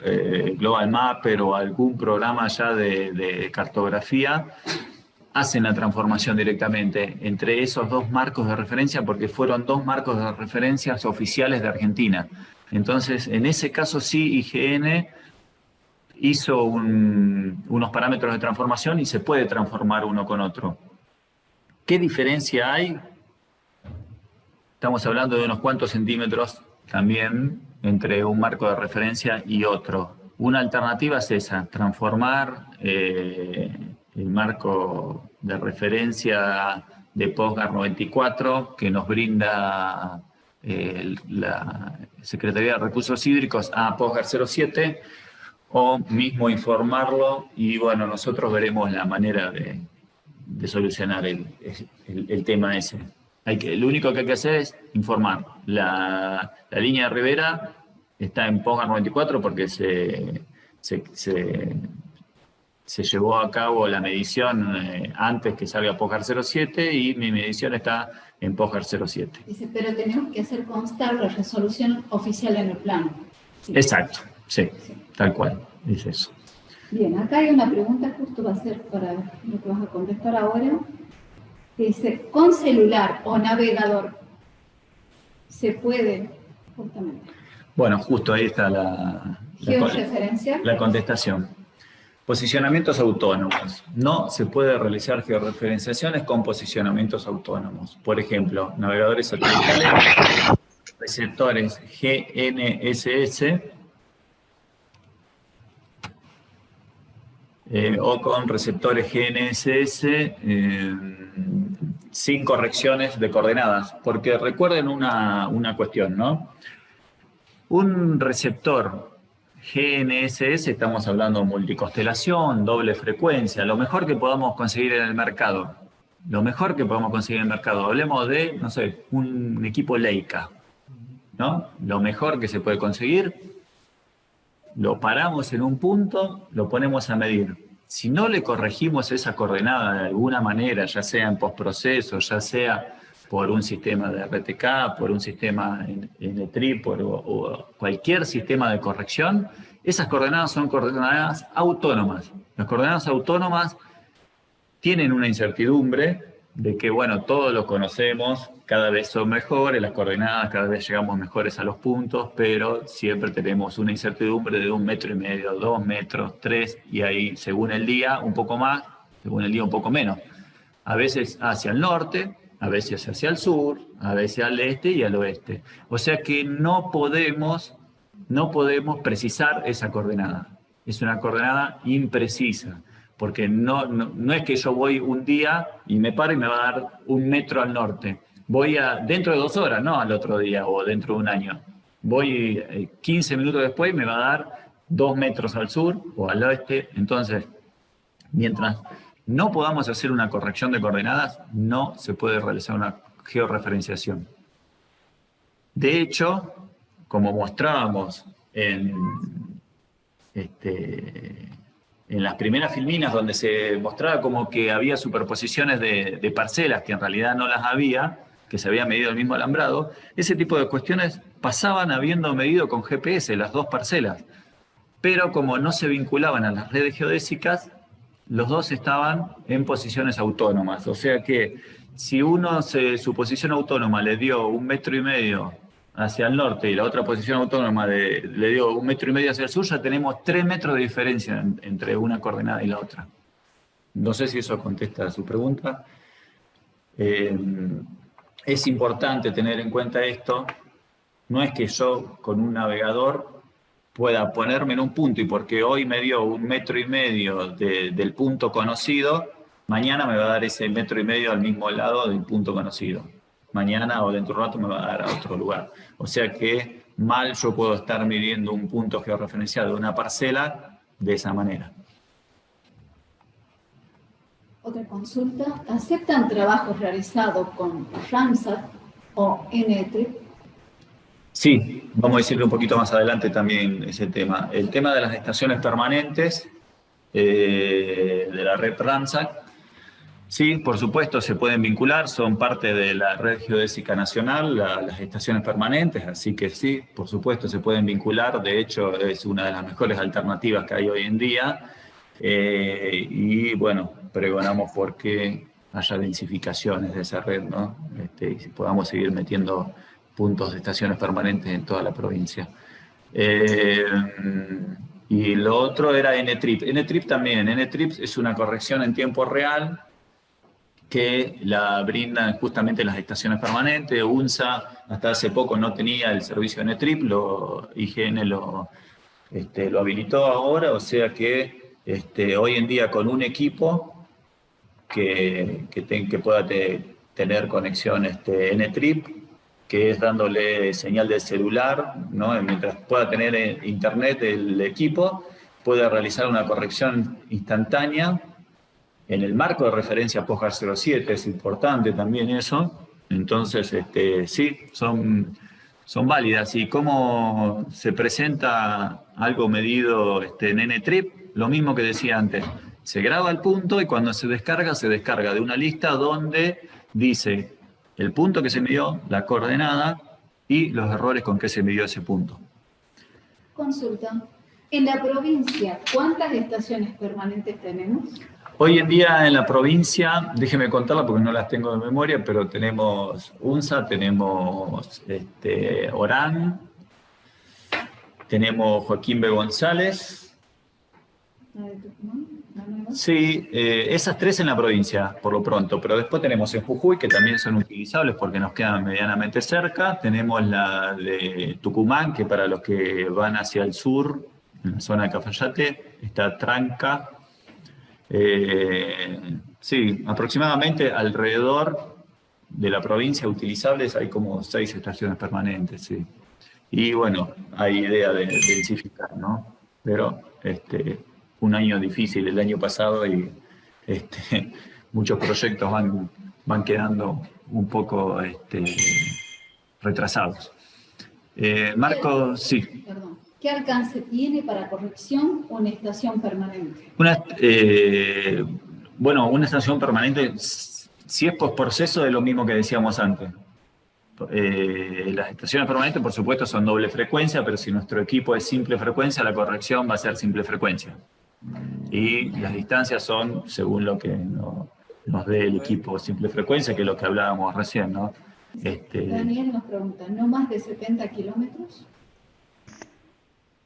Global Mapper o algún programa ya de cartografía, hacen la transformación directamente entre esos dos marcos de referencia porque fueron dos marcos de referencias oficiales de Argentina. Entonces, en ese caso sí, IGN hizo unos parámetros de transformación y se puede transformar uno con otro. ¿Qué diferencia hay? Estamos hablando de unos cuantos centímetros también entre un marco de referencia y otro. Una alternativa es esa, transformar el marco de referencia de POSGAR 94 que nos brinda la Secretaría de Recursos Hídricos a POSGAR 07 o mismo informarlo y bueno, nosotros veremos la manera de solucionar el tema ese. Lo único que hay que hacer es informar. La línea de ribera está en POSGAR 94 porque se llevó a cabo la medición antes que salga POSGAR 07 y mi medición está en POSGAR 07. Dice, pero tenemos que hacer constar la resolución oficial en el plano. Sí. Exacto, sí, tal cual, dice eso. Bien, acá hay una pregunta, justo va a ser para lo que vas a contestar ahora. Dice, ¿con celular o navegador se puede, justamente? Bueno, justo ahí está la contestación. Posicionamientos autónomos. No se puede realizar georreferenciaciones con posicionamientos autónomos. Por ejemplo, navegadores satelitales, receptores GNSS o con receptores GNSS sin correcciones de coordenadas. Porque recuerden una cuestión, ¿no? Un receptor GNSS, estamos hablando de multiconstelación, doble frecuencia, lo mejor que podamos conseguir en el mercado. Lo mejor que podemos conseguir en el mercado. Hablemos de, no sé, un equipo Leica, ¿no? Lo mejor que se puede conseguir, lo paramos en un punto, lo ponemos a medir. Si no le corregimos esa coordenada de alguna manera, ya sea en postproceso, ya sea por un sistema de RTK, por un sistema NTRI, o cualquier sistema de corrección, esas coordenadas son coordenadas autónomas. Las coordenadas autónomas tienen una incertidumbre de que, bueno, todos lo conocemos, cada vez son mejores, las coordenadas cada vez llegamos mejores a los puntos, pero siempre tenemos una incertidumbre de 1,5 metros, 2 metros, 3, y ahí, según el día, un poco más, según el día, un poco menos. A veces hacia el norte, a veces hacia el sur, a veces al este y al oeste. O sea que no podemos precisar esa coordenada. Es una coordenada imprecisa. porque no es que yo voy un día y me paro y me va a dar 1 metro al norte. Voy dentro de 2 horas, no al otro día o dentro de un año. Voy 15 minutos después y me va a dar 2 metros al sur o al oeste. Entonces, mientras no podamos hacer una corrección de coordenadas, no se puede realizar una georreferenciación. De hecho, como mostrábamos en las primeras filminas, donde se mostraba como que había superposiciones de parcelas, que en realidad no las había, que se había medido el mismo alambrado, ese tipo de cuestiones pasaban habiendo medido con GPS las 2 parcelas. Pero como no se vinculaban a las redes geodésicas, los 2 estaban en posiciones autónomas. O sea que si su posición autónoma le dio 1,5 metros hacia el norte y la otra posición autónoma le dio 1,5 metros hacia el sur, ya tenemos 3 metros de diferencia entre una coordenada y la otra. No sé si eso contesta a su pregunta. Es importante tener en cuenta esto. No es que yo con un navegador pueda ponerme en un punto y porque hoy me dio 1,5 metros del punto conocido, mañana me va a dar ese 1,5 metros al mismo lado del punto conocido. Mañana o dentro de un rato me va a dar a otro lugar. O sea que mal yo puedo estar midiendo un punto georreferenciado de una parcela de esa manera. Otra consulta. ¿Aceptan trabajos realizados con Ramsat o NTRIP? Sí, vamos a decirle un poquito más adelante también ese tema. El tema de las estaciones permanentes de la red Ramsat. Sí, por supuesto, se pueden vincular, son parte de la red geodésica nacional, las estaciones permanentes, así que sí, por supuesto, se pueden vincular. De hecho, es una de las mejores alternativas que hay hoy en día. Y bueno, pregonamos porque haya densificaciones de esa red, ¿no? Y podamos seguir metiendo puntos de estaciones permanentes en toda la provincia. Y lo otro era NTRIP. NTRIP también. NTRIP es una corrección en tiempo real que la brindan justamente las estaciones permanentes. UNSA hasta hace poco no tenía el servicio de NTRIP, IGN lo habilitó ahora, o sea que hoy en día con un equipo que pueda tener conexión NTRIP, que es dándole señal de celular, ¿no? Mientras pueda tener internet el equipo, puede realizar una corrección instantánea en el marco de referencia POSGAR 07, es importante también eso. Entonces, sí, son válidas. ¿Y cómo se presenta algo medido en NTRIP? Lo mismo que decía antes. Se graba el punto y cuando se descarga de una lista donde dice el punto que se midió, la coordenada y los errores con que se midió ese punto. Consulta. En la provincia, ¿cuántas estaciones permanentes tenemos? Hoy en día en la provincia, déjeme contarla porque no las tengo de memoria, pero tenemos UNSA, tenemos Orán, tenemos Joaquín B. González. ¿La de Tucumán? Sí, esas 3 en la provincia, por lo pronto, pero después tenemos en Jujuy, que también son utilizables porque nos quedan medianamente cerca. Tenemos la de Tucumán, que para los que van hacia el sur, en la zona de Cafayate, está Tranca. Sí, aproximadamente alrededor de la provincia utilizables hay como 6 estaciones permanentes, sí. Y bueno, hay idea de densificar, ¿no? Pero un año difícil el año pasado y muchos proyectos van quedando un poco retrasados. Marco, sí. Perdón. ¿Qué alcance tiene para corrección una estación permanente? Bueno, una estación permanente, si es postproceso, es lo mismo que decíamos antes. Las estaciones permanentes, por supuesto, son doble frecuencia, pero si nuestro equipo es simple frecuencia, la corrección va a ser simple frecuencia. Y las distancias son según lo que nos dé el equipo simple frecuencia, que es lo que hablábamos recién, ¿no? Daniel nos pregunta, ¿no más de 70 kilómetros?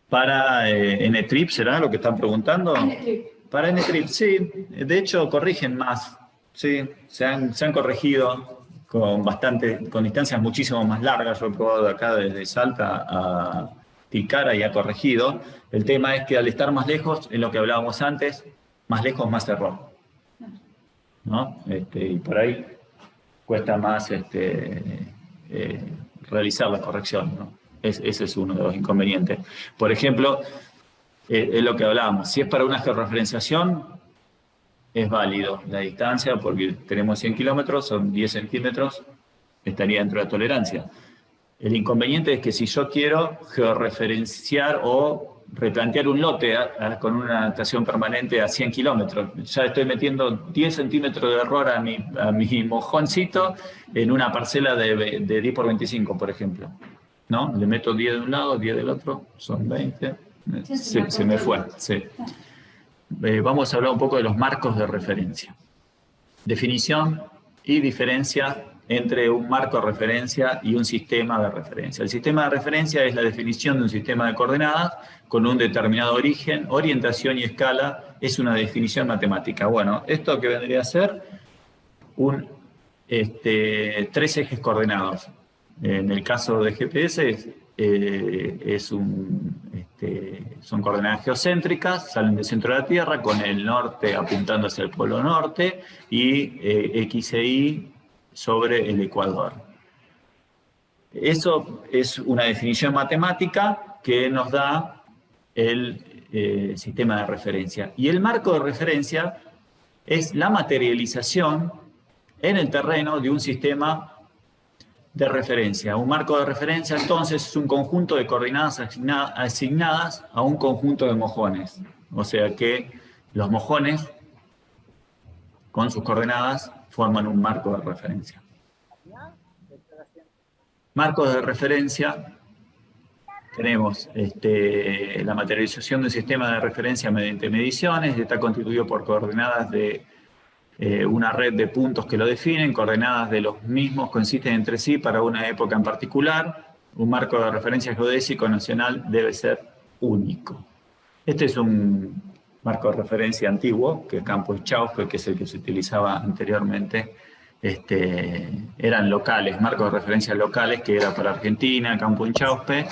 Para NTRIP, ¿será lo que están preguntando? NTRIP. Para NTRIP, sí. De hecho, corrigen más. Sí, se han corregido con distancias muchísimo más largas. Yo he probado de acá desde Salta a Tilcara y ha corregido. El tema es que al estar más lejos, en lo que hablábamos antes, más lejos, más error, ¿no? Y por ahí cuesta más realizar la corrección, ¿no? Ese es uno de los inconvenientes. Por ejemplo, es lo que hablábamos, si es para una georreferenciación, es válido la distancia porque tenemos 100 kilómetros, son 10 centímetros, estaría dentro de la tolerancia. El inconveniente es que si yo quiero georreferenciar o replantear un lote con una adaptación permanente a 100 kilómetros, ya estoy metiendo 10 centímetros de error a mi mojoncito en una parcela de 10 por 25, por ejemplo, ¿no? Le meto 10 de un lado, 10 del otro, son 20. Se me fue, sí. Vamos a hablar un poco de los marcos de referencia. Definición y diferencia entre un marco de referencia y un sistema de referencia. El sistema de referencia es la definición de un sistema de coordenadas con un determinado origen, orientación y escala. Es una definición matemática. Bueno, esto que vendría a ser tres ejes coordenados. En el caso de GPS son coordenadas geocéntricas, salen del centro de la Tierra con el norte apuntando hacia el polo norte y X e Y sobre el ecuador. Eso es una definición matemática que nos da el sistema de referencia. Y el marco de referencia es la materialización en el terreno de un sistema de referencia. Un marco de referencia, entonces, es un conjunto de coordenadas asignadas a un conjunto de mojones. O sea que los mojones, con sus coordenadas, forman un marco de referencia. Marcos de referencia, tenemos la materialización del sistema de referencia mediante mediciones, está constituido por coordenadas de una red de puntos que lo definen, coordenadas de los mismos coinciden entre sí para una época en particular. Un marco de referencia geodésico nacional debe ser único. Este es un marco de referencia antiguo, que Campo-Chauspe, que es el que se utilizaba anteriormente, eran locales, marcos de referencia locales, que era para Argentina, Campo-Chauspe,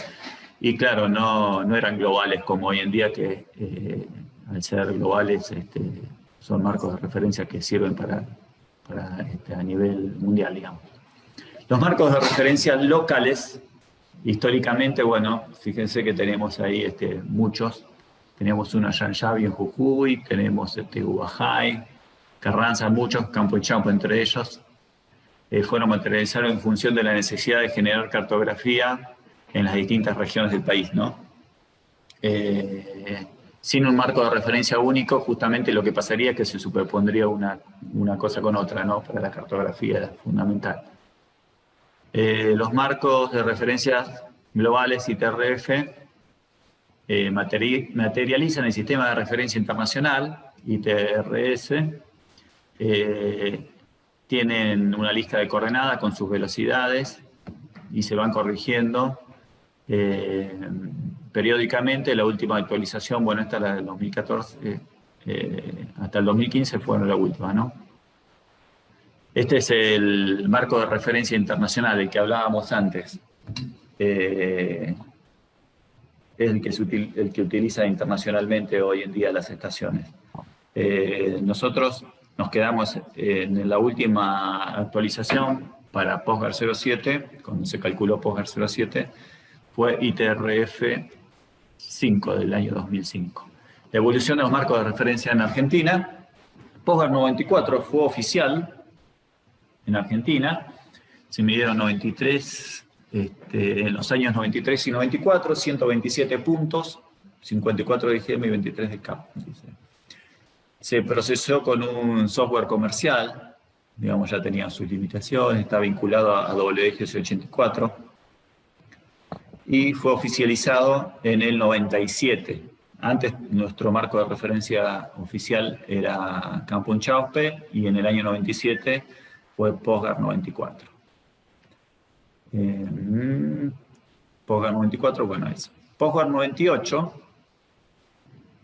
y claro, no eran globales como hoy en día, que al ser globales son marcos de referencia que sirven para a nivel mundial, digamos. Los marcos de referencia locales, históricamente, bueno, fíjense que tenemos ahí muchos. Tenemos uno allá en Yavi, en Jujuy, tenemos Ubajay, Carranza, muchos, Campo-Chauspe entre ellos. Fueron materializados en función de la necesidad de generar cartografía en las distintas regiones del país, ¿no? Sin un marco de referencia único, justamente lo que pasaría es que se superpondría una cosa con otra, ¿no? Para la cartografía es fundamental. Los marcos de referencia globales, ITRF, materializan el sistema de referencia internacional, ITRS, tienen una lista de coordenadas con sus velocidades y se van corrigiendo periódicamente. La última actualización, bueno, esta es la del 2014, hasta el 2015 fue la última, ¿no? Este es el marco de referencia internacional, el que hablábamos antes. Es el que utiliza internacionalmente hoy en día las estaciones. Nosotros nos quedamos en la última actualización para PostGar 07, cuando se calculó PostGar 07, fue ITRF 5 del año 2005. La evolución de los marcos de referencia en Argentina, PostGar 94 fue oficial en Argentina, se midieron 93, en los años 93 y 94, 127 puntos, 54 de IGM y 23 de CAP. Se procesó con un software comercial, digamos, ya tenía sus limitaciones, está vinculado a WGS84, y fue oficializado en el 97. Antes nuestro marco de referencia oficial era Campo-Chauspe y en el año 97 fue PostGar 94. PostGar 94, bueno, eso. PostGar 98,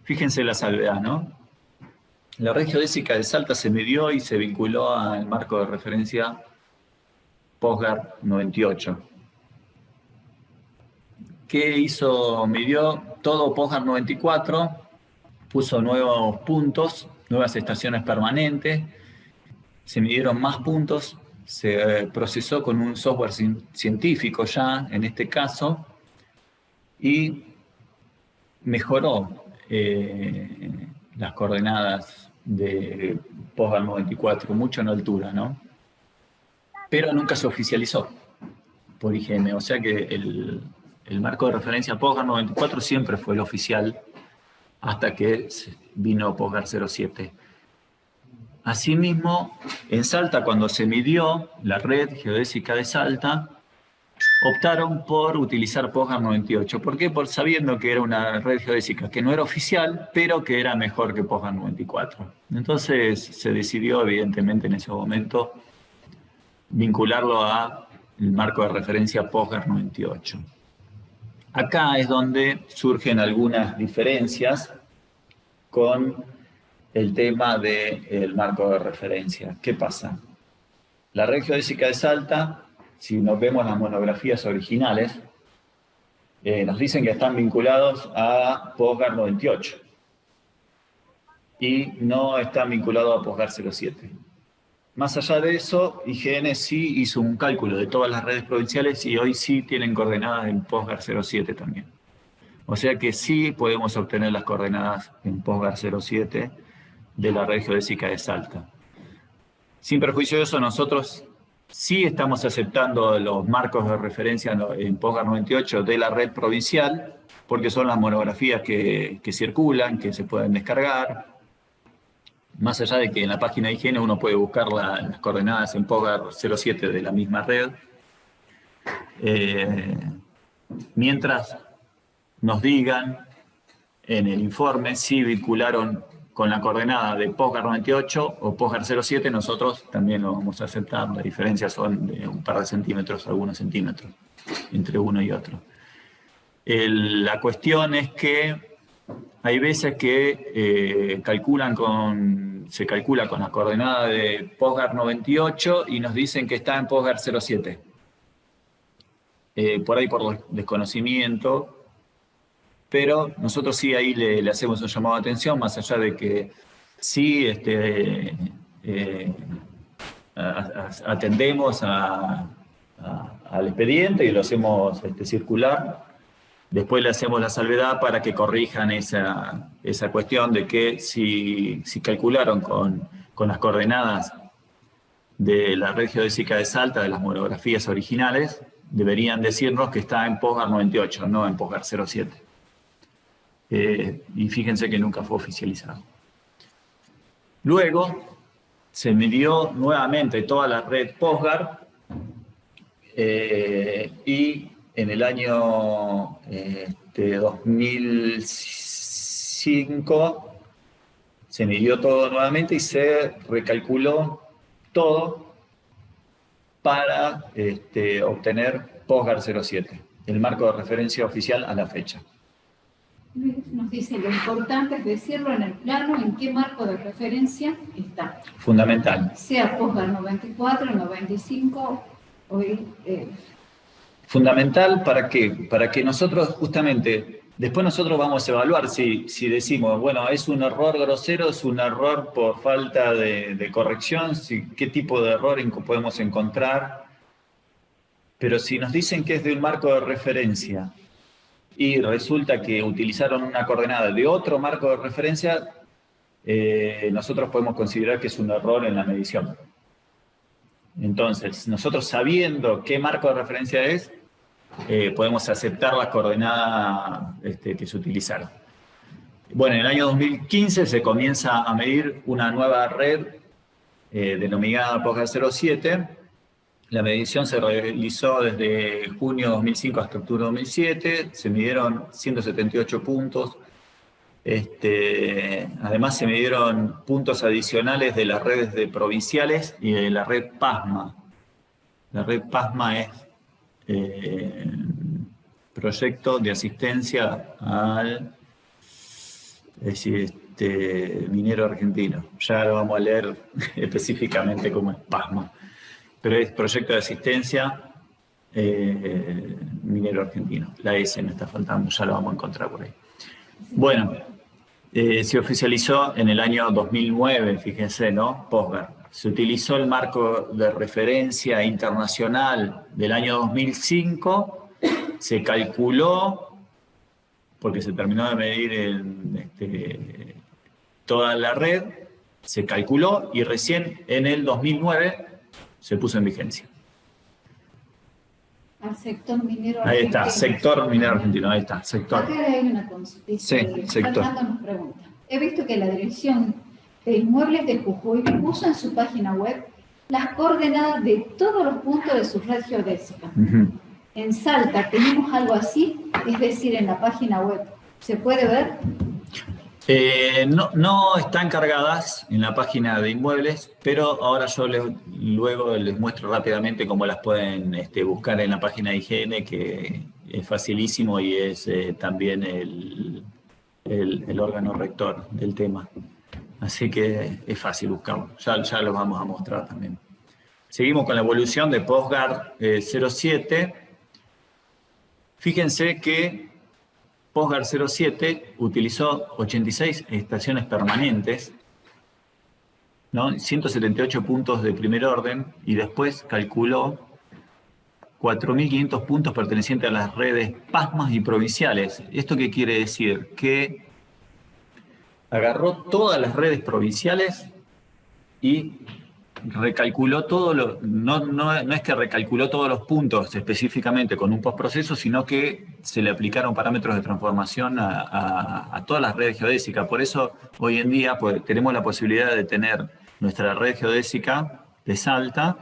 fíjense la salvedad, ¿no? La red geodésica de Salta se midió y se vinculó al marco de referencia PostGar 98. ¿Qué hizo? Midió todo PostGar 94, puso nuevos puntos nuevas estaciones permanentes, se midieron más puntos, se procesó con un software científico ya, en este caso, y mejoró las coordenadas de POSGAR 94, mucho en altura, ¿no? Pero nunca se oficializó por IGM, o sea que el marco de referencia POSGAR 94 siempre fue el oficial hasta que vino POSGAR 07. Asimismo, en Salta, cuando se midió la red geodésica de Salta, optaron por utilizar POSGAR 98. ¿Por qué? Por sabiendo que era una red geodésica que no era oficial, pero que era mejor que POSGAR 94. Entonces se decidió, evidentemente, en ese momento, vincularlo al marco de referencia POSGAR 98. Acá es donde surgen algunas diferencias con el tema del marco de referencia. ¿Qué pasa? La red geodésica de Salta, si nos vemos las monografías originales, nos dicen que están vinculados a POSGAR 98 y no están vinculados a POSGAR 07. Más allá de eso, IGN sí hizo un cálculo de todas las redes provinciales y hoy sí tienen coordenadas en POSGAR 07 también. O sea que sí podemos obtener las coordenadas en POSGAR 07 de la red geodésica de Salta. Sin perjuicio de eso, nosotros sí estamos aceptando los marcos de referencia en POSGAR 98 de la red provincial, porque son las monografías que circulan, que se pueden descargar. Más allá de que en la página de IGN uno puede buscar las coordenadas en POSGAR 07 de la misma red. Mientras nos digan en el informe si vincularon con la coordenada de POSGAR 98 o POSGAR 07, nosotros también lo vamos a aceptar. Las diferencias son de un par de centímetros, algunos centímetros, entre uno y otro. La cuestión es que hay veces que se calcula con la coordenada de POSGAR 98 y nos dicen que está en POSGAR 07. Por ahí por desconocimiento, pero nosotros sí ahí le hacemos un llamado de atención, más allá de que sí atendemos al expediente y lo hacemos circular. Después le hacemos la salvedad para que corrijan esa cuestión de que si calcularon con las coordenadas de la red geodésica de Salta, de las monografías originales, deberían decirnos que está en POSGAR 98, no en POSGAR 07. Y fíjense que nunca fue oficializado. Luego se midió nuevamente toda la red POSGAR y en el año 2005 se midió todo nuevamente y se recalculó todo para obtener POSGAR 07, el marco de referencia oficial a la fecha. Nos dice, lo importante es decirlo en el plano en qué marco de referencia está. Fundamental. Sea POSGAR 94, 95 o... Fundamental ¿para qué? Para que nosotros justamente, después nosotros vamos a evaluar si decimos, bueno, es un error grosero, es un error por falta de corrección, qué tipo de error podemos encontrar. Pero si nos dicen que es de un marco de referencia y resulta que utilizaron una coordenada de otro marco de referencia, nosotros podemos considerar que es un error en la medición. Entonces, nosotros sabiendo qué marco de referencia es, podemos aceptar las coordenadas que se utilizaron. Bueno, en el año 2015 se comienza a medir una nueva red denominada POSGAR 07. La medición se realizó desde junio 2005 hasta octubre 2007. Se midieron 178 puntos. Además se midieron puntos adicionales de las redes provinciales y de la red PASMA. La red PASMA es proyecto de asistencia al minero argentino. Ya lo vamos a leer específicamente cómo es PASMA. Pero es proyecto de asistencia minero argentino. La S me está faltando, ya lo vamos a encontrar por ahí. Bueno. Se oficializó en el año 2009, fíjense, ¿no? POSGAR. Se utilizó el marco de referencia internacional del año 2005, se calculó, porque se terminó de medir toda la red, se calculó y recién en el 2009 se puso en vigencia. Al sector minero argentino. Ahí está, sector minero argentino, ahí está, sector. Acá hay una consulta. Sí, sector. Fernando nos pregunta. He visto que la Dirección de Inmuebles de Jujuy puso en su página web las coordenadas de todos los puntos de su red geodésica. En Salta, ¿tenemos algo así? Es decir, en la página web, ¿se puede ver? No están cargadas en la página de inmuebles, pero ahora yo luego les muestro rápidamente cómo las pueden buscar en la página de IGN, que es facilísimo y es también el órgano rector del tema. Así que es fácil buscarlo, ya lo vamos a mostrar también. Seguimos con la evolución de POSGAR 07. Fíjense que POSGAR 07 utilizó 86 estaciones permanentes, ¿no? 178 puntos de primer orden y después calculó 4.500 puntos pertenecientes a las redes PASMAS y provinciales. ¿Esto qué quiere decir? Que agarró todas las redes provinciales y recalculó todo no es que recalculó todos los puntos específicamente con un postproceso, sino que se le aplicaron parámetros de transformación a todas las redes geodésicas. Por eso hoy en día tenemos la posibilidad de tener nuestra red geodésica de Salta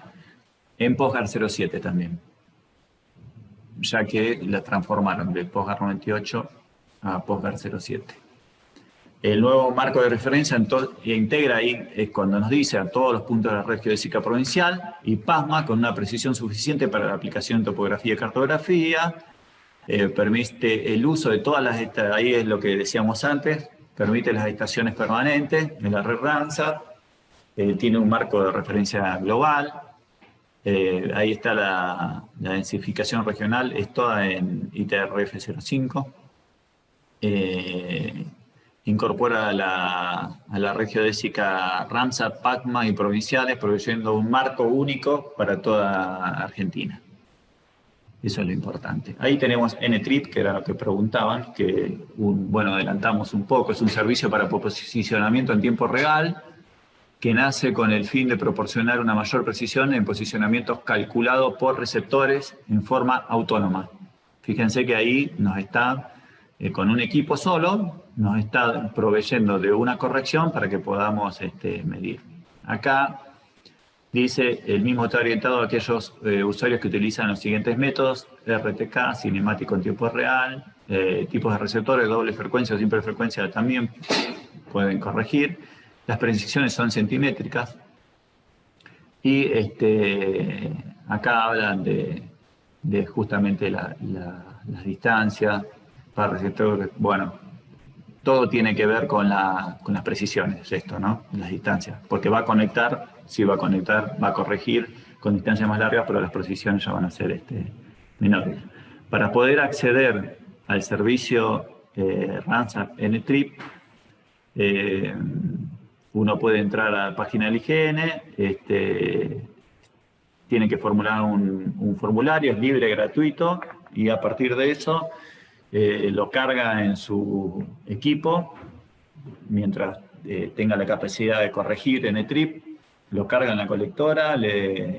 en POSGAR 07 también, ya que la transformaron de POSGAR 98 a POSGAR 07. El nuevo marco de referencia integra ahí, es cuando nos dice a todos los puntos de la red geodésica provincial y PASMA con una precisión suficiente para la aplicación de topografía y cartografía, permite el uso de todas ahí es lo que decíamos antes, permite las estaciones permanentes de la red Ramsar, tiene un marco de referencia global, ahí está la densificación regional, es toda en ITRF 05. Incorpora a la red geodésica Ramsar, PASMA y provinciales, proveyendo un marco único para toda Argentina. Eso es lo importante. Ahí tenemos NTRIP, que era lo que preguntaban, que, adelantamos un poco, es un servicio para posicionamiento en tiempo real, que nace con el fin de proporcionar una mayor precisión en posicionamientos calculados por receptores en forma autónoma. Fíjense que ahí nos está, con un equipo solo, nos está proveyendo de una corrección para que podamos medir. Acá dice, el mismo está orientado a aquellos usuarios que utilizan los siguientes métodos: RTK, cinemático en tiempo real, tipos de receptores, doble frecuencia o simple frecuencia también pueden corregir. Las precisiones son centimétricas. Y acá hablan de justamente las distancias para receptores. Bueno, todo tiene que ver con las precisiones, esto, ¿no? Las distancias. Porque va a conectar, sí va a conectar, va a corregir con distancias más largas, pero las precisiones ya van a ser menores. Para poder acceder al servicio Ramsar NTRIP, uno puede entrar a la página del IGN, tiene que formular un formulario, es libre, gratuito, y a partir de eso lo carga en su equipo, mientras tenga la capacidad de corregir en NTRIP, lo carga en la colectora,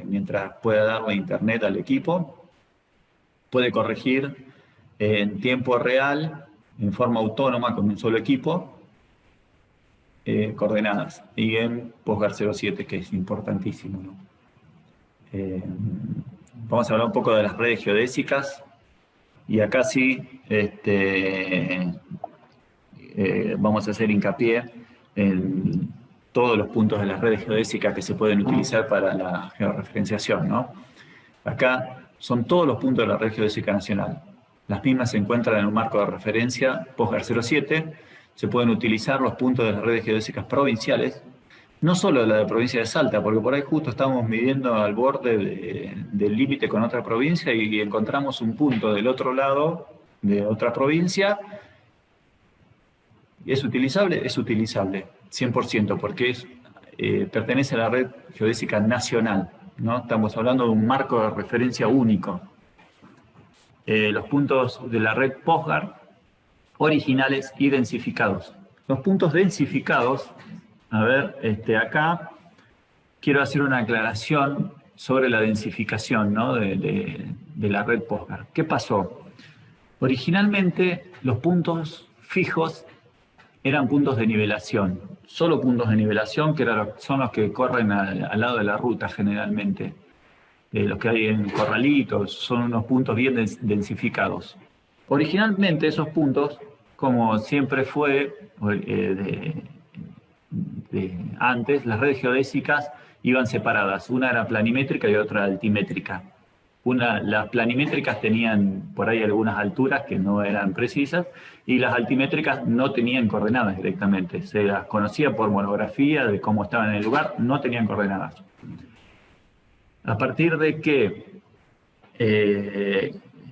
mientras pueda darle internet al equipo, puede corregir en tiempo real, en forma autónoma, con un solo equipo, coordenadas, y en POSGAR 07, que es importantísimo, ¿no? Vamos a hablar un poco de las redes geodésicas, y acá sí vamos a hacer hincapié en todos los puntos de las redes geodésicas que se pueden utilizar para la georreferenciación, ¿no? Acá son todos los puntos de la red geodésica nacional. Las mismas se encuentran en un marco de referencia POSGAR 07. Se pueden utilizar los puntos de las redes geodésicas provinciales, no solo la de provincia de Salta, porque por ahí justo estamos midiendo al borde del límite con otra provincia y encontramos un punto del otro lado de otra provincia ¿Es utilizable? Es utilizable, 100%, porque pertenece a la red geodésica nacional, ¿no? Estamos hablando de un marco de referencia único. Los puntos de la red POSGAR originales y densificados. Los puntos densificados, a ver, acá quiero hacer una aclaración sobre la densificación, ¿no? de la red POSGAR. ¿Qué pasó? Originalmente los puntos fijos eran puntos de nivelación, solo puntos de nivelación, que son los que corren al lado de la ruta generalmente. Los que hay en corralitos, son unos puntos bien densificados. Originalmente esos puntos, como siempre fue antes, las redes geodésicas iban separadas. Una era planimétrica y otra altimétrica. Las planimétricas tenían por ahí algunas alturas que no eran precisas y las altimétricas no tenían coordenadas directamente. Se las conocía por monografía de cómo estaban en el lugar, no tenían coordenadas. A partir de que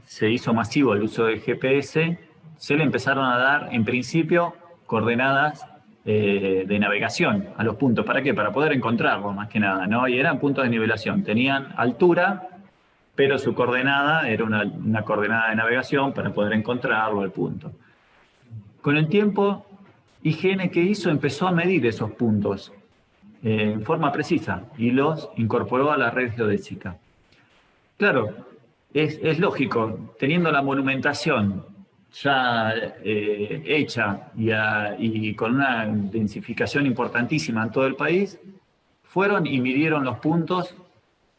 se hizo masivo el uso del GPS, se le empezaron a dar, en principio, coordenadas de navegación a los puntos. ¿Para qué? Para poder encontrarlos, más que nada, ¿no? Y eran puntos de nivelación. Tenían altura, pero su coordenada era una coordenada de navegación para poder encontrarlo, el punto. Con el tiempo, IGN, ¿qué hizo? Empezó a medir esos puntos en forma precisa y los incorporó a la red geodésica. Claro, es lógico, teniendo la monumentación ya hecha y con una densificación importantísima en todo el país, fueron y midieron los puntos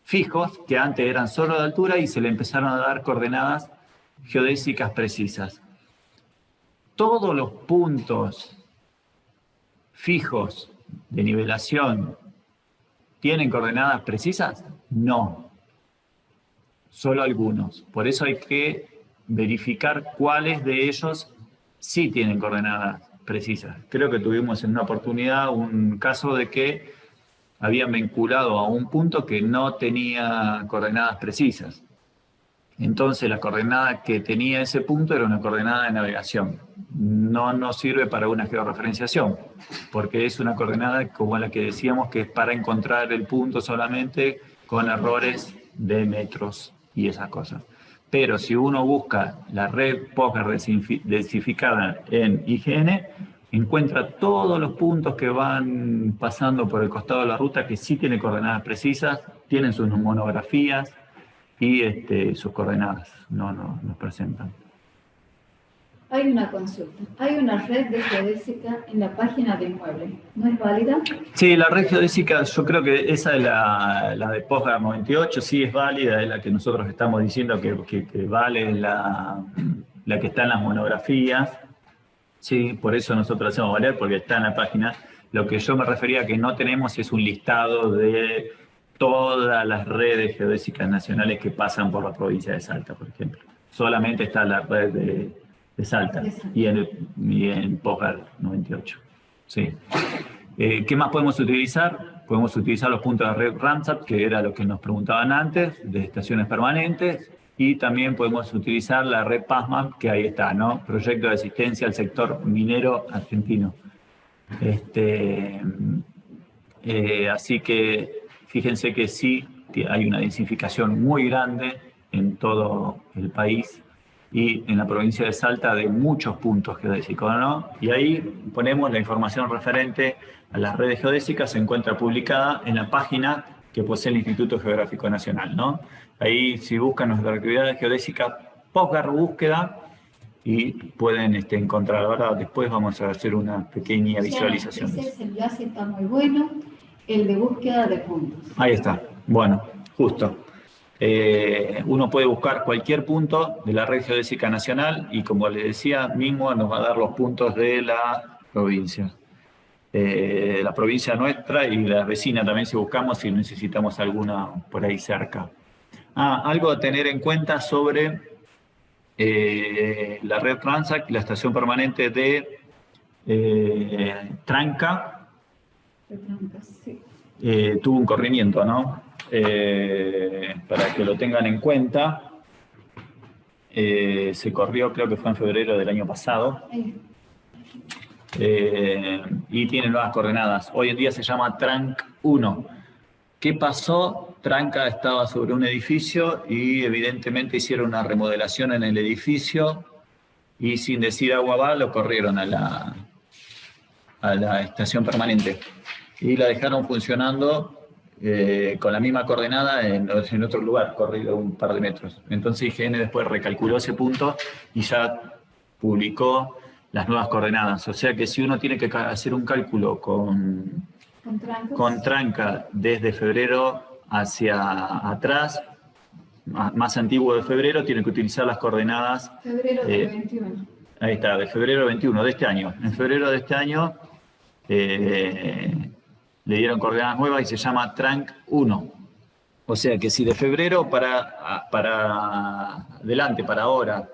fijos, que antes eran solo de altura, y se le empezaron a dar coordenadas geodésicas precisas. Todos los puntos fijos de nivelación tienen coordenadas precisas? No. Solo algunos. Por eso hay que verificar cuáles de ellos sí tienen coordenadas precisas. Creo que tuvimos en una oportunidad un caso de que habían vinculado a un punto que no tenía coordenadas precisas. Entonces la coordenada que tenía ese punto era una coordenada de navegación. No nos sirve para una georreferenciación, porque es una coordenada como la que decíamos que es para encontrar el punto solamente con errores de metros y esas cosas. Pero si uno busca la red POSGAR densificada en IGN, encuentra todos los puntos que van pasando por el costado de la ruta que sí tienen coordenadas precisas, tienen sus monografías y sus coordenadas nos presentan. Hay una consulta. Hay una red de geodésica en la página de Inmueble. ¿No es válida? Sí, la red geodésica, yo creo que esa es la de POSGAR 98, sí es válida, es la que nosotros estamos diciendo que vale la que está en las monografías. Sí, por eso nosotros hacemos valer, porque está en la página. Lo que yo me refería a que no tenemos es un listado de todas las redes geodésicas nacionales que pasan por la provincia de Salta, por ejemplo. Solamente está la red de Salta y en POSGAR 98. Sí. ¿Qué más podemos utilizar? Podemos utilizar los puntos de red Ramsat, que era lo que nos preguntaban antes, de estaciones permanentes, y también podemos utilizar la red PASMAP, que ahí está, ¿no? Proyecto de asistencia al sector minero argentino. Así que fíjense que sí hay una densificación muy grande en todo el país y en la provincia de Salta de muchos puntos geodésicos, ¿no? Y ahí ponemos la información referente a las redes geodésicas, se encuentra publicada en la página que posee el Instituto Geográfico Nacional, ¿no? Ahí, si buscan nuestra actividad geodésica, POSGAR búsqueda, y pueden encontrar. Ahora, después vamos a hacer una pequeña visualización. Ese enlace está muy bueno, el de búsqueda de puntos. Ahí está. Bueno, justo. Uno puede buscar cualquier punto de la red geodésica nacional y, como les decía, mismo nos va a dar los puntos de la provincia. La provincia nuestra y la vecina también, si buscamos, si necesitamos alguna por ahí cerca. Algo a tener en cuenta sobre la red Transact, la estación permanente de Tranca. Sí. Tuvo un corrimiento, ¿no? Para que lo tengan en cuenta, se corrió, creo que fue en febrero del año pasado. y tiene nuevas coordenadas. Hoy en día se llama Tranc 1. ¿Qué pasó? Tranca estaba sobre un edificio y evidentemente hicieron una remodelación en el edificio y sin decir agua va lo corrieron a la estación permanente y la dejaron funcionando con la misma coordenada en otro lugar, corrido un par de metros. Entonces IGN después recalculó ese punto y ya publicó las nuevas coordenadas. O sea que si uno tiene que hacer un cálculo con tranca desde febrero hacia atrás, más antiguo de febrero, tiene que utilizar las coordenadas. Febrero del 21. Ahí está, de febrero 21, de este año. En febrero de este año le dieron coordenadas nuevas y se llama Tranc 1. O sea que si de febrero para adelante, para ahora,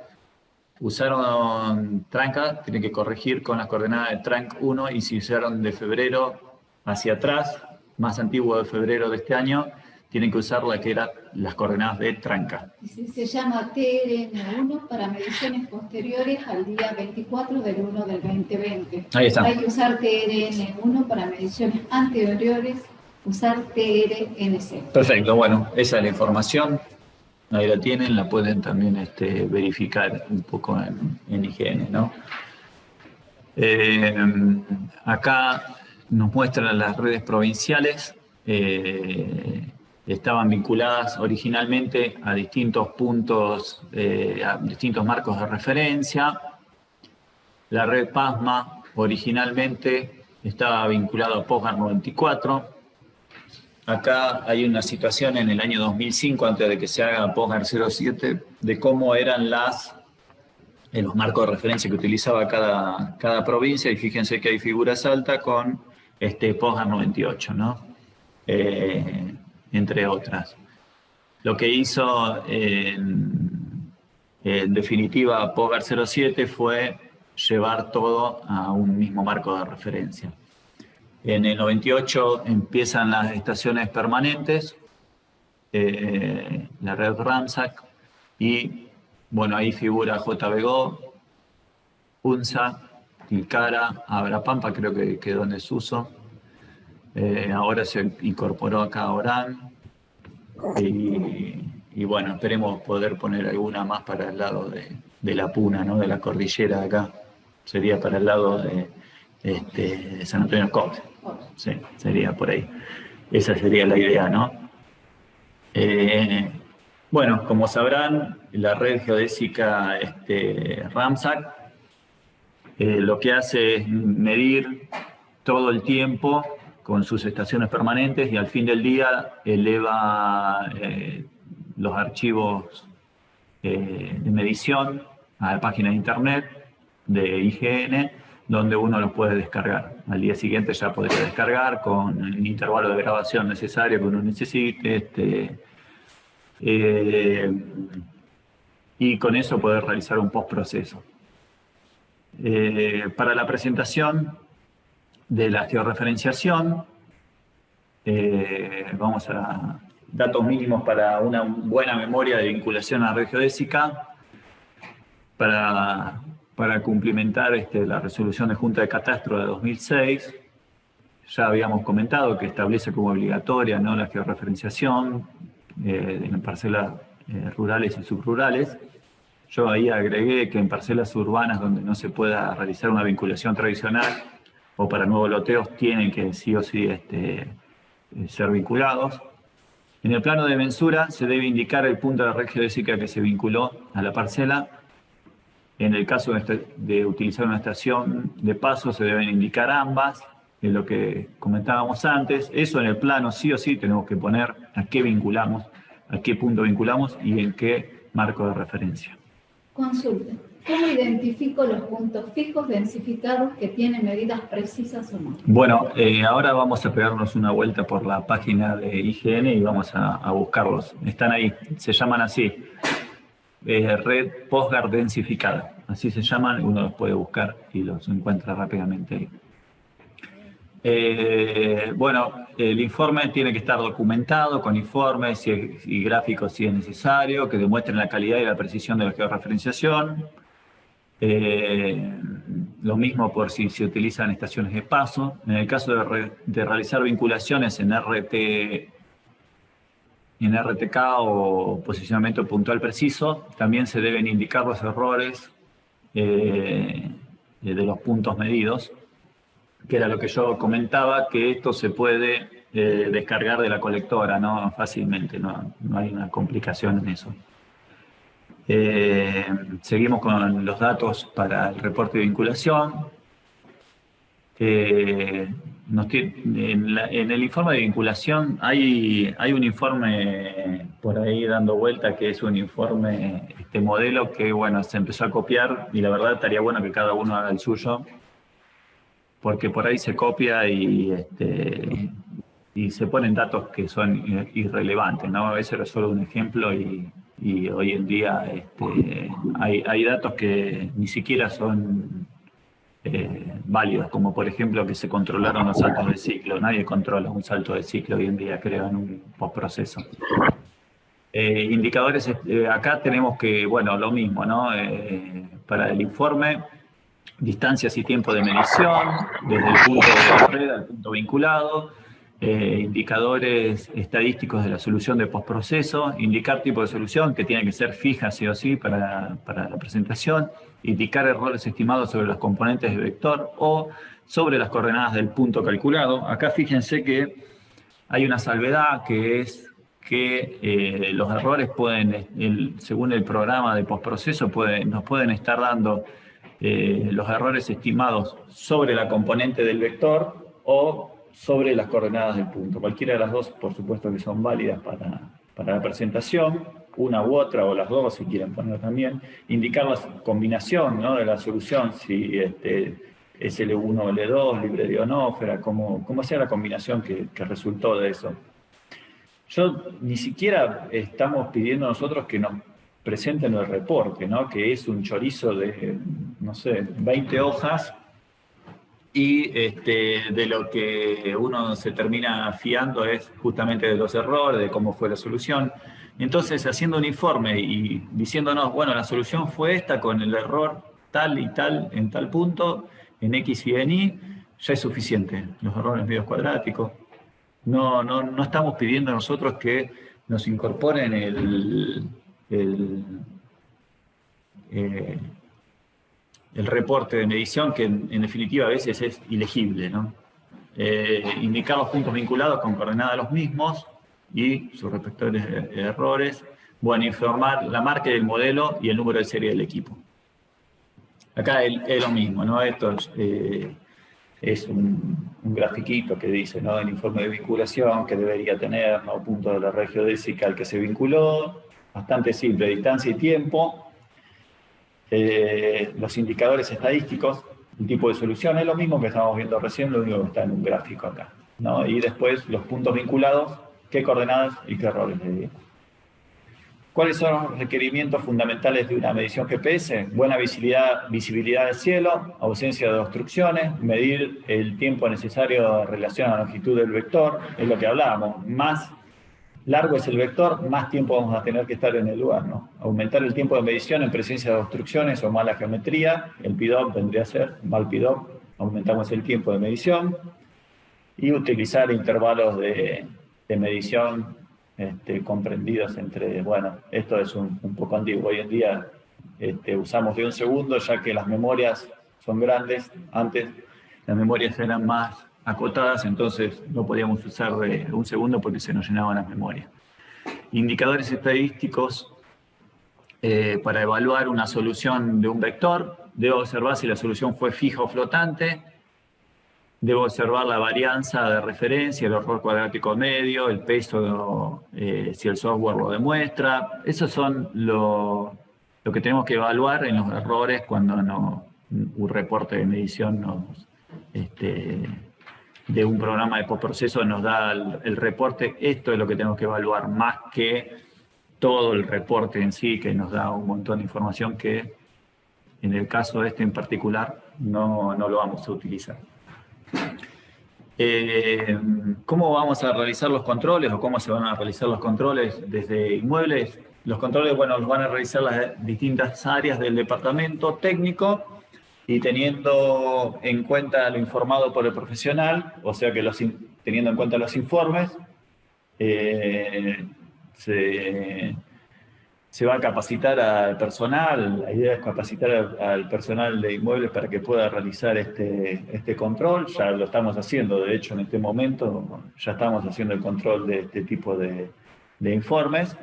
usaron Tranca, tienen que corregir con las coordenadas de Tranc 1, y si usaron de febrero hacia atrás, más antiguo de febrero de este año, tienen que usar la que eran las coordenadas de Tranca. Se llama TRN1 para mediciones posteriores al día 24 del 1 del 2020. Ahí está. Hay que usar TRN1 para mediciones anteriores, usar TRN0. Perfecto, bueno, esa es la información. Ahí la tienen, la pueden también verificar un poco en IGN, ¿no? Acá nos muestran las redes provinciales. Estaban vinculadas originalmente a distintos puntos, a distintos marcos de referencia. La red PASMA originalmente estaba vinculada a POSGAR 94. Acá hay una situación en el año 2005, antes de que se haga POSGAR 07, de cómo eran los marcos de referencia que utilizaba cada provincia, y fíjense que hay figuras altas con POSGAR 98, ¿no? Entre otras. Lo que hizo en definitiva POSGAR 07 fue llevar todo a un mismo marco de referencia. En el 98 empiezan las estaciones permanentes, la red RAMSAC, y bueno, ahí figura JBGO, UNSA, Tilcara, Abrapampa, creo que quedó en desuso. Ahora se incorporó acá Orán, y bueno, esperemos poder poner alguna más para el lado de la Puna, ¿no? De la cordillera de acá. Sería para el lado de San Antonio Cox. Sí, sería por ahí. Esa sería la idea, ¿no? Bueno, como sabrán, la red geodésica RAMSAC lo que hace es medir todo el tiempo con sus estaciones permanentes, y al fin del día eleva los archivos de medición a la página de internet de IGN, donde uno los puede descargar. Al día siguiente ya podría descargar con el intervalo de grabación necesario que uno necesite, y con eso poder realizar un postproceso. Para la presentación de la georreferenciación, vamos a datos mínimos para una buena memoria de vinculación a la red geodésica, para cumplimentar la resolución de Junta de Catastro de 2006. Ya habíamos comentado que establece como obligatoria, ¿no?, la georreferenciación en parcelas rurales y subrurales. Yo ahí agregué que en parcelas urbanas donde no se pueda realizar una vinculación tradicional o para nuevos loteos tienen que sí o sí ser vinculados. En el plano de mensura se debe indicar el punto de red geodésica que se vinculó a la parcela. En el caso de utilizar una estación de paso se deben indicar ambas, es lo que comentábamos antes. Eso en el plano sí o sí tenemos que poner a qué vinculamos, a qué punto vinculamos y en qué marco de referencia. Consulta. ¿Cómo identifico los puntos fijos densificados que tienen medidas precisas o no? Bueno, ahora vamos a pegarnos una vuelta por la página de IGN y vamos a buscarlos. Están ahí, se llaman así. Red POSGAR densificada. Así se llaman, uno los puede buscar y los encuentra rápidamente ahí. Bueno, el informe tiene que estar documentado con informes y gráficos si es necesario, que demuestren la calidad y la precisión de la georreferenciación. lo mismo por si se utilizan estaciones de paso. En el caso de realizar vinculaciones en RTK o posicionamiento puntual preciso, también se deben indicar los errores de los puntos medidos, que era lo que yo comentaba, que esto se puede descargar de la colectora, ¿no? Fácilmente, no hay una complicación en eso. Seguimos con los datos para el reporte de vinculación. En el informe de vinculación hay un informe por ahí dando vuelta que es un informe modelo que, bueno, se empezó a copiar y la verdad estaría bueno que cada uno haga el suyo, porque por ahí se copia y se ponen datos que son irrelevantes, ¿no? Ese era solo un ejemplo y hoy en día hay datos que ni siquiera son válidos, como por ejemplo que se controlaron los saltos de ciclo. Nadie controla un salto de ciclo hoy en día, creo, en un postproceso. Indicadores, acá tenemos que, bueno, lo mismo, ¿no? Para el informe, distancias y tiempo de medición, desde el punto de la red al punto vinculado, indicadores estadísticos de la solución de postproceso, indicar tipo de solución que tiene que ser fija sí o sí para la presentación, indicar errores estimados sobre los componentes de vector o sobre las coordenadas del punto calculado. Acá fíjense que hay una salvedad que es que los errores pueden, según el programa de postproceso, nos pueden estar dando los errores estimados sobre la componente del vector o sobre las coordenadas del punto. Cualquiera de las dos, por supuesto, que son válidas para la presentación, una u otra, o las dos, si quieren poner también. Indicar la combinación, ¿no?, de la solución, si es L1 o L2, libre de ionósfera, como sea la combinación que resultó de eso. Ni siquiera estamos pidiendo nosotros que nos presenten el reporte, ¿no?, que es un chorizo de, no sé, 20 hojas, y de lo que uno se termina fiando es justamente de los errores, de cómo fue la solución. Entonces, haciendo un informe y diciéndonos, bueno, la solución fue esta con el error tal y tal en tal punto, en X y en Y, ya es suficiente. Los errores medios cuadráticos. No estamos pidiendo nosotros que nos incorporen el reporte de medición, que en definitiva a veces es ilegible, ¿no? Indicar los puntos vinculados con coordenadas los mismos y sus respectivos errores. Bueno, informar la marca del modelo y el número de serie del equipo. Acá es lo mismo, ¿no? Esto es un grafiquito que dice, ¿no?, el informe de vinculación que debería tener, ¿no?, punto de la red geodésica al que se vinculó. Bastante simple, distancia y tiempo. Los indicadores estadísticos, el tipo de solución es lo mismo que estamos viendo recién, lo único que está en un gráfico acá, ¿no? Y después los puntos vinculados, qué coordenadas y qué errores le dimos. ¿Cuáles son los requerimientos fundamentales de una medición GPS? Buena visibilidad del cielo, ausencia de obstrucciones, medir el tiempo necesario en relación a la longitud del vector, es lo que hablábamos. Más largo es el vector, más tiempo vamos a tener que estar en el lugar, ¿no? Aumentar el tiempo de medición en presencia de obstrucciones o mala geometría. El PIDOP vendría a ser mal PIDOP, aumentamos el tiempo de medición. Y utilizar intervalos de medición comprendidos entre, bueno, esto es un poco antiguo. Hoy en día usamos de 1 segundo, ya que las memorias son grandes. Antes las memorias eran más acotadas, entonces no podíamos usar de 1 segundo porque se nos llenaban las memorias. Indicadores estadísticos para evaluar una solución de un vector. Debo observar si la solución fue fija o flotante. Debo observar la varianza de referencia, el error cuadrático medio, el peso, si el software lo demuestra. Esos son lo que tenemos que evaluar en los errores cuando un reporte de medición de un programa de postproceso nos da el reporte. Esto es lo que tenemos que evaluar, más que todo el reporte en sí, que nos da un montón de información que en el caso en particular no lo vamos a utilizar. ¿Cómo vamos a realizar los controles o cómo se van a realizar los controles desde inmuebles? Los controles, bueno, los van a realizar las distintas áreas del departamento técnico y teniendo en cuenta lo informado por el profesional, o sea que teniendo en cuenta los informes, se va a capacitar al personal. La idea es capacitar al personal de inmuebles para que pueda realizar este control. Ya lo estamos haciendo, de hecho, en este momento ya estamos haciendo el control de este tipo de informes.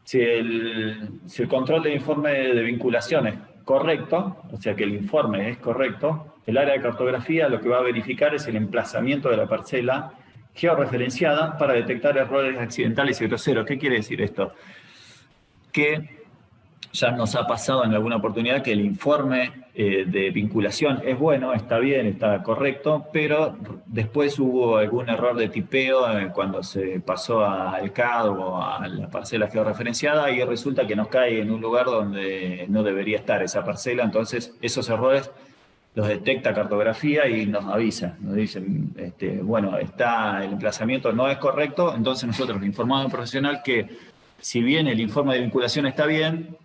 Si el control de informe de vinculación es correcto, o sea que el informe es correcto, el área de cartografía lo que va a verificar es el emplazamiento de la parcela georreferenciada para detectar errores accidentales y groseros. ¿Qué quiere decir esto? Que ya nos ha pasado en alguna oportunidad que el informe de vinculación es bueno, está bien, está correcto, pero después hubo algún error de tipeo cuando se pasó al CAD o a la parcela georreferenciada y resulta que nos cae en un lugar donde no debería estar esa parcela. Entonces esos errores los detecta cartografía y nos avisa, nos dicen, bueno, el emplazamiento no es correcto, entonces nosotros le informamos al profesional que si bien el informe de vinculación está bien,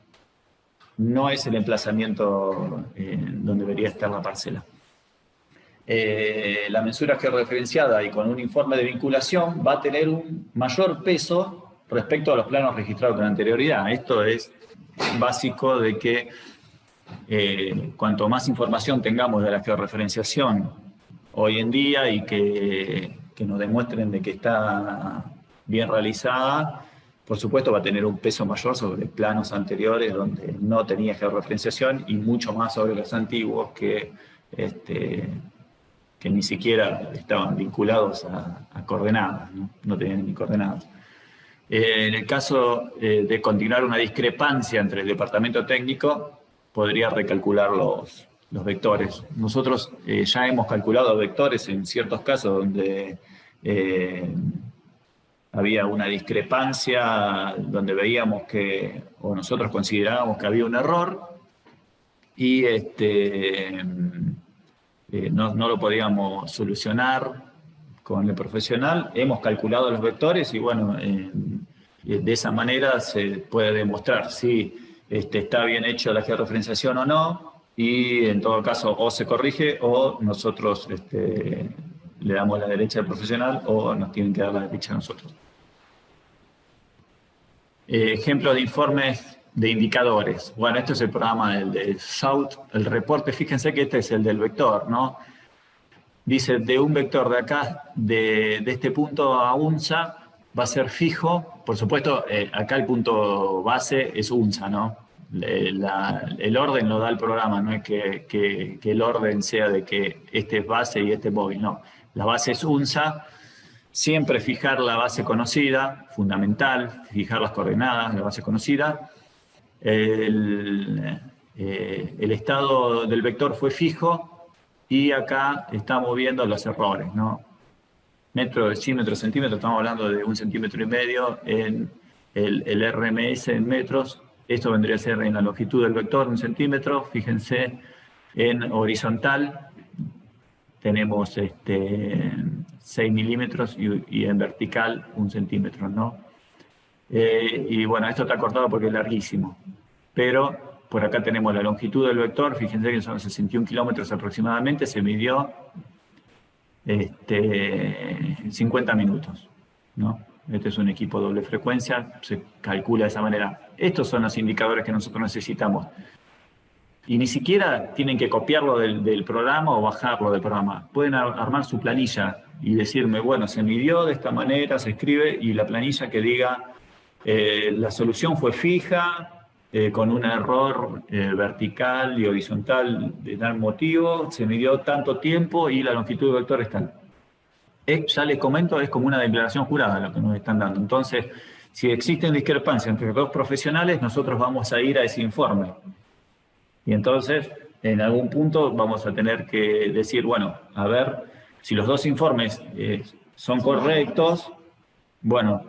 no es el emplazamiento donde debería estar la parcela. La mensura georreferenciada y con un informe de vinculación va a tener un mayor peso respecto a los planos registrados con anterioridad. Esto es básico de que cuanto más información tengamos de la georreferenciación hoy en día y que nos demuestren de que está bien realizada, por supuesto va a tener un peso mayor sobre planos anteriores donde no tenía georreferenciación y mucho más sobre los antiguos que ni siquiera estaban vinculados a coordenadas, no tenían ni coordenadas. En el caso de continuar una discrepancia entre el departamento técnico, podría recalcular los vectores. Nosotros ya hemos calculado vectores en ciertos casos donde había una discrepancia, donde veíamos que, o nosotros considerábamos que había un error y no lo podíamos solucionar con el profesional. Hemos calculado los vectores y bueno, de esa manera se puede demostrar si está bien hecho la georreferenciación o no, y en todo caso o se corrige o nosotros le damos la derecha al profesional o nos tienen que dar la derecha a nosotros. Ejemplo de informes de indicadores. Bueno, este es el programa de SAUT, el reporte. Fíjense que este es el del vector, ¿no? Dice, de un vector de acá, de este punto a UNSA, va a ser fijo. Por supuesto, acá el punto base es UNSA, ¿no? El orden lo da el programa, no es que el orden sea de que este es base y este es móvil, no. La base es UNSA. Siempre fijar la base conocida, fundamental, fijar las coordenadas, la base conocida. El estado del vector fue fijo y acá estamos viendo los errores, ¿no? Metro, decímetro, centímetro, estamos hablando de 1,5 centímetros en el RMS en metros. Esto vendría a ser en la longitud del vector 1 centímetro. Fíjense, en horizontal tenemos 6 milímetros y en vertical 1 centímetro, ¿no? Y bueno, esto está cortado porque es larguísimo. Pero por acá tenemos la longitud del vector, fíjense que son 61 kilómetros aproximadamente, se midió 50 minutos, ¿no? Este es un equipo doble frecuencia, se calcula de esa manera. Estos son los indicadores que nosotros necesitamos. Y ni siquiera tienen que copiarlo del programa o bajarlo del programa. Pueden armar su planilla y decirme, bueno, se midió de esta manera, se escribe, y la planilla que diga, la solución fue fija, con un error vertical y horizontal de tal motivo, se midió tanto tiempo y la longitud del vector es tal. Ya les comento, es como una declaración jurada lo que nos están dando. Entonces, si existen discrepancias entre los dos profesionales, nosotros vamos a ir a ese informe. Y entonces, en algún punto vamos a tener que decir, bueno, a ver, si los dos informes son correctos, bueno,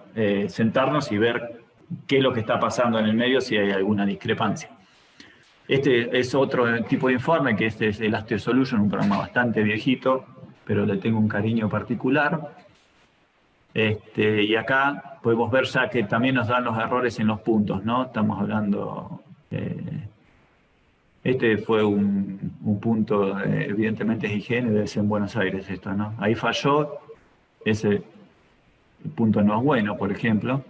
sentarnos y ver qué es lo que está pasando en el medio, si hay alguna discrepancia. Este es otro tipo de informe, que este es el Elastic Solution, un programa bastante viejito, pero le tengo un cariño particular. Y acá podemos ver ya que también nos dan los errores en los puntos, ¿no? Estamos hablando Este fue un punto, evidentemente es higiene, debe ser en Buenos Aires esto, ¿no? Ahí falló, ese punto no es bueno, por ejemplo.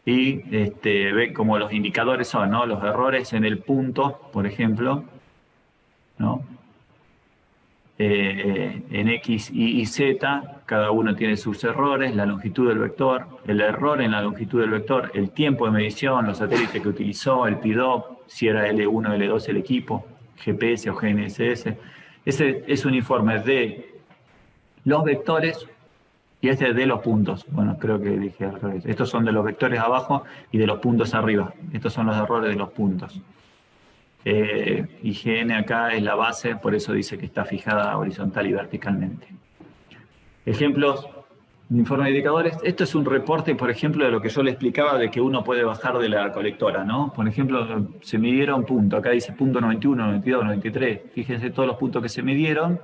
Y ve como los indicadores son, ¿no? Los errores en el punto, por ejemplo, ¿no? En X, Y y Z, cada uno tiene sus errores, la longitud del vector, el error en la longitud del vector, el tiempo de medición, los satélites que utilizó, el PIDO, si era L1 o L2 el equipo, GPS o GNSS. Ese es un informe de los vectores y este de los puntos. Bueno, creo que dije al revés. Estos son de los vectores abajo y de los puntos arriba. Estos son los errores de los puntos. IGN acá es la base, por eso dice que está fijada horizontal y verticalmente. Ejemplos de informe de indicadores. Esto es un reporte, por ejemplo, de lo que yo le explicaba de que uno puede bajar de la colectora, ¿no? Por ejemplo, se midieron puntos. Acá dice punto 91, 92, 93. Fíjense todos los puntos que se midieron.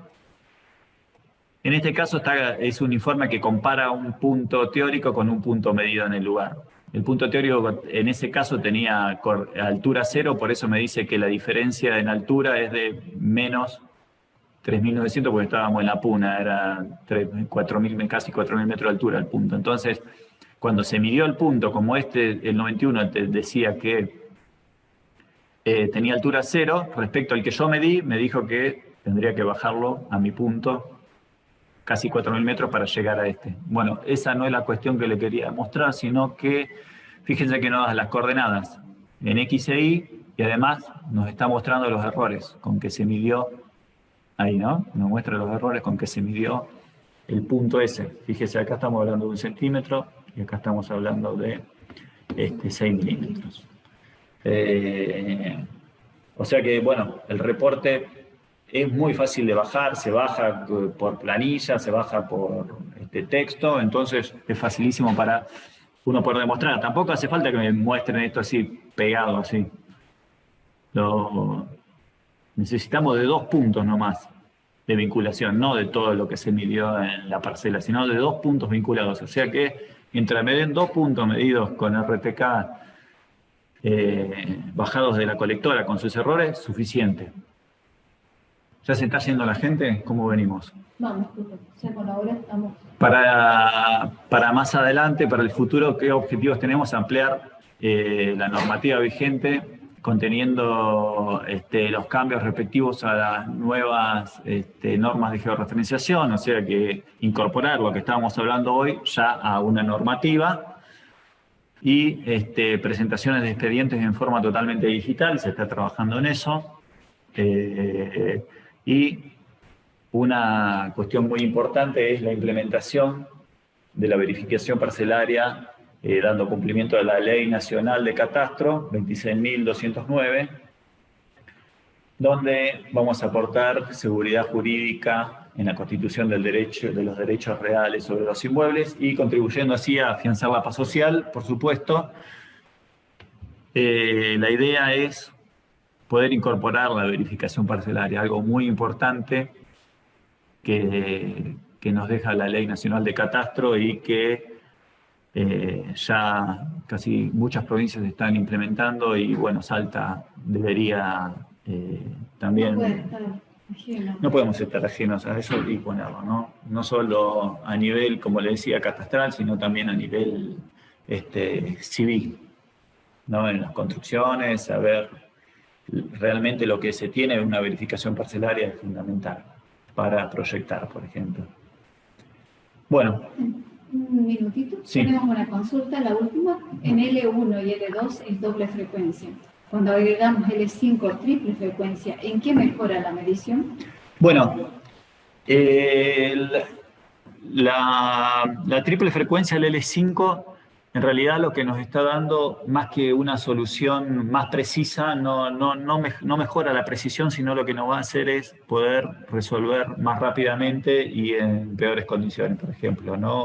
En este caso es un informe que compara un punto teórico con un punto medido en el lugar. El punto teórico en ese caso tenía altura 0, por eso me dice que la diferencia en altura es de menos 3.900 porque estábamos en la puna, era 4.000, casi 4.000 metros de altura el punto. Entonces, cuando se midió el punto, como el 91 decía que tenía altura 0, respecto al que yo medí, me dijo que tendría que bajarlo a mi punto casi 4.000 metros para llegar a este. Bueno, esa no es la cuestión que le quería mostrar, sino que fíjense que nos da las coordenadas en X e Y y además nos está mostrando los errores con que se midió ahí, ¿no? Nos muestra los errores con que se midió el punto ese. Fíjese, acá estamos hablando de 1 centímetro y acá estamos hablando de 6 milímetros. O sea que, bueno, el reporte es muy fácil de bajar, se baja por planilla, se baja por texto, entonces es facilísimo para uno poder demostrar. Tampoco hace falta que me muestren esto así, pegado así. Necesitamos de 2 puntos nomás de vinculación, no de todo lo que se midió en la parcela, sino de 2 puntos vinculados. O sea que mientras me den 2 puntos medidos con RTK bajados de la colectora con sus errores, suficiente. ¿Ya se está yendo la gente? ¿Cómo venimos? Vamos, ya con la hora estamos. Para más adelante, para el futuro, ¿qué objetivos tenemos? Ampliar la normativa vigente, conteniendo los cambios respectivos a las nuevas normas de georreferenciación, o sea que incorporar lo que estábamos hablando hoy ya a una normativa y presentaciones de expedientes en forma totalmente digital, se está trabajando en eso. Y una cuestión muy importante es la implementación de la verificación parcelaria, dando cumplimiento a la Ley Nacional de Catastro 26.209, donde vamos a aportar seguridad jurídica en la constitución de los derechos reales sobre los inmuebles y contribuyendo así a afianzar la paz social, por supuesto. La idea es poder incorporar la verificación parcelaria, algo muy importante que nos deja la Ley Nacional de Catastro y que ya casi muchas provincias están implementando y bueno, Salta debería también... No podemos estar ajenos a eso y ponerlo, ¿no? No solo a nivel, como le decía, catastral, sino también a nivel civil, ¿no? En las construcciones, saber realmente lo que se tiene, una verificación parcelaria es fundamental para proyectar, por ejemplo. Bueno. Un minutito. Sí. Tenemos una consulta, la última. En L1 y L2 es doble frecuencia. Cuando agregamos L5 triple frecuencia, ¿en qué mejora la medición? Bueno, la triple frecuencia, el L5, en realidad lo que nos está dando, más que una solución más precisa, no mejora la precisión, sino lo que nos va a hacer es poder resolver más rápidamente y en peores condiciones, por ejemplo, ¿no?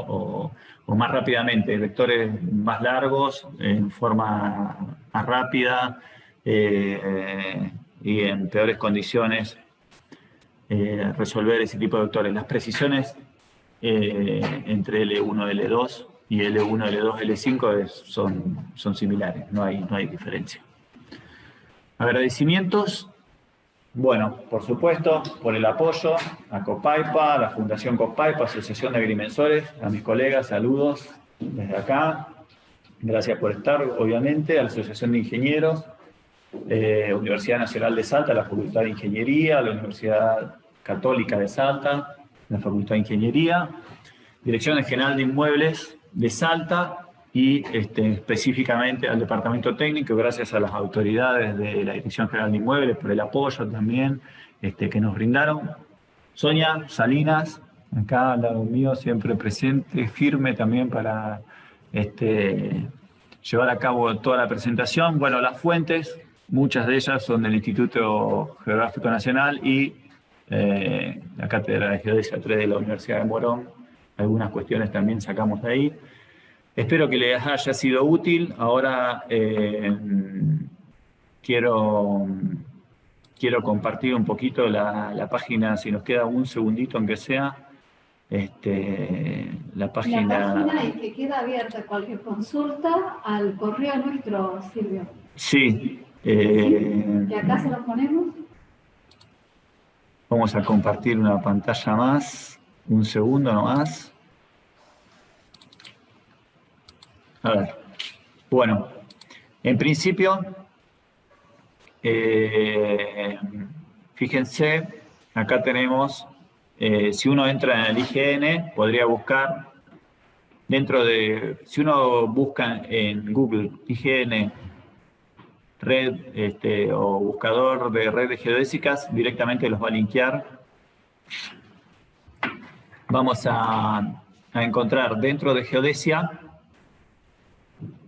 O más rápidamente, vectores más largos, en forma más rápida y en peores condiciones, resolver ese tipo de vectores. Las precisiones entre L1 y L2 y L1, L2, L5 son similares, no hay diferencia. Agradecimientos, bueno, por supuesto, por el apoyo a Copaipa, a la Fundación Copaipa, Asociación de Agrimensores, a mis colegas, saludos desde acá. Gracias por estar, obviamente, a la Asociación de Ingenieros, Universidad Nacional de Salta, la Facultad de Ingeniería, la Universidad Católica de Salta, la Facultad de Ingeniería, Dirección General de Inmuebles de Salta y específicamente al Departamento Técnico, gracias a las autoridades de la Dirección General de Inmuebles por el apoyo también que nos brindaron. Sonia Salinas, acá al lado mío, siempre presente, firme también para llevar a cabo toda la presentación. Bueno, las fuentes, muchas de ellas son del Instituto Geográfico Nacional y la Cátedra de Geodesia 3 de la Universidad de Morón. Algunas cuestiones también sacamos de ahí. Espero que les haya sido útil. Ahora quiero compartir un poquito la página, si nos queda un segundito aunque sea. La página... La página es que queda abierta cualquier consulta al correo nuestro, Silvio. Sí. ¿Y acá se lo ponemos? Vamos a compartir una pantalla más. Un segundo nomás. A ver. Bueno, en principio, fíjense, acá tenemos... si uno entra en el IGN, podría buscar dentro de... Si uno busca en Google IGN red o buscador de redes geodésicas, directamente los va a linkear. Vamos a encontrar dentro de geodesia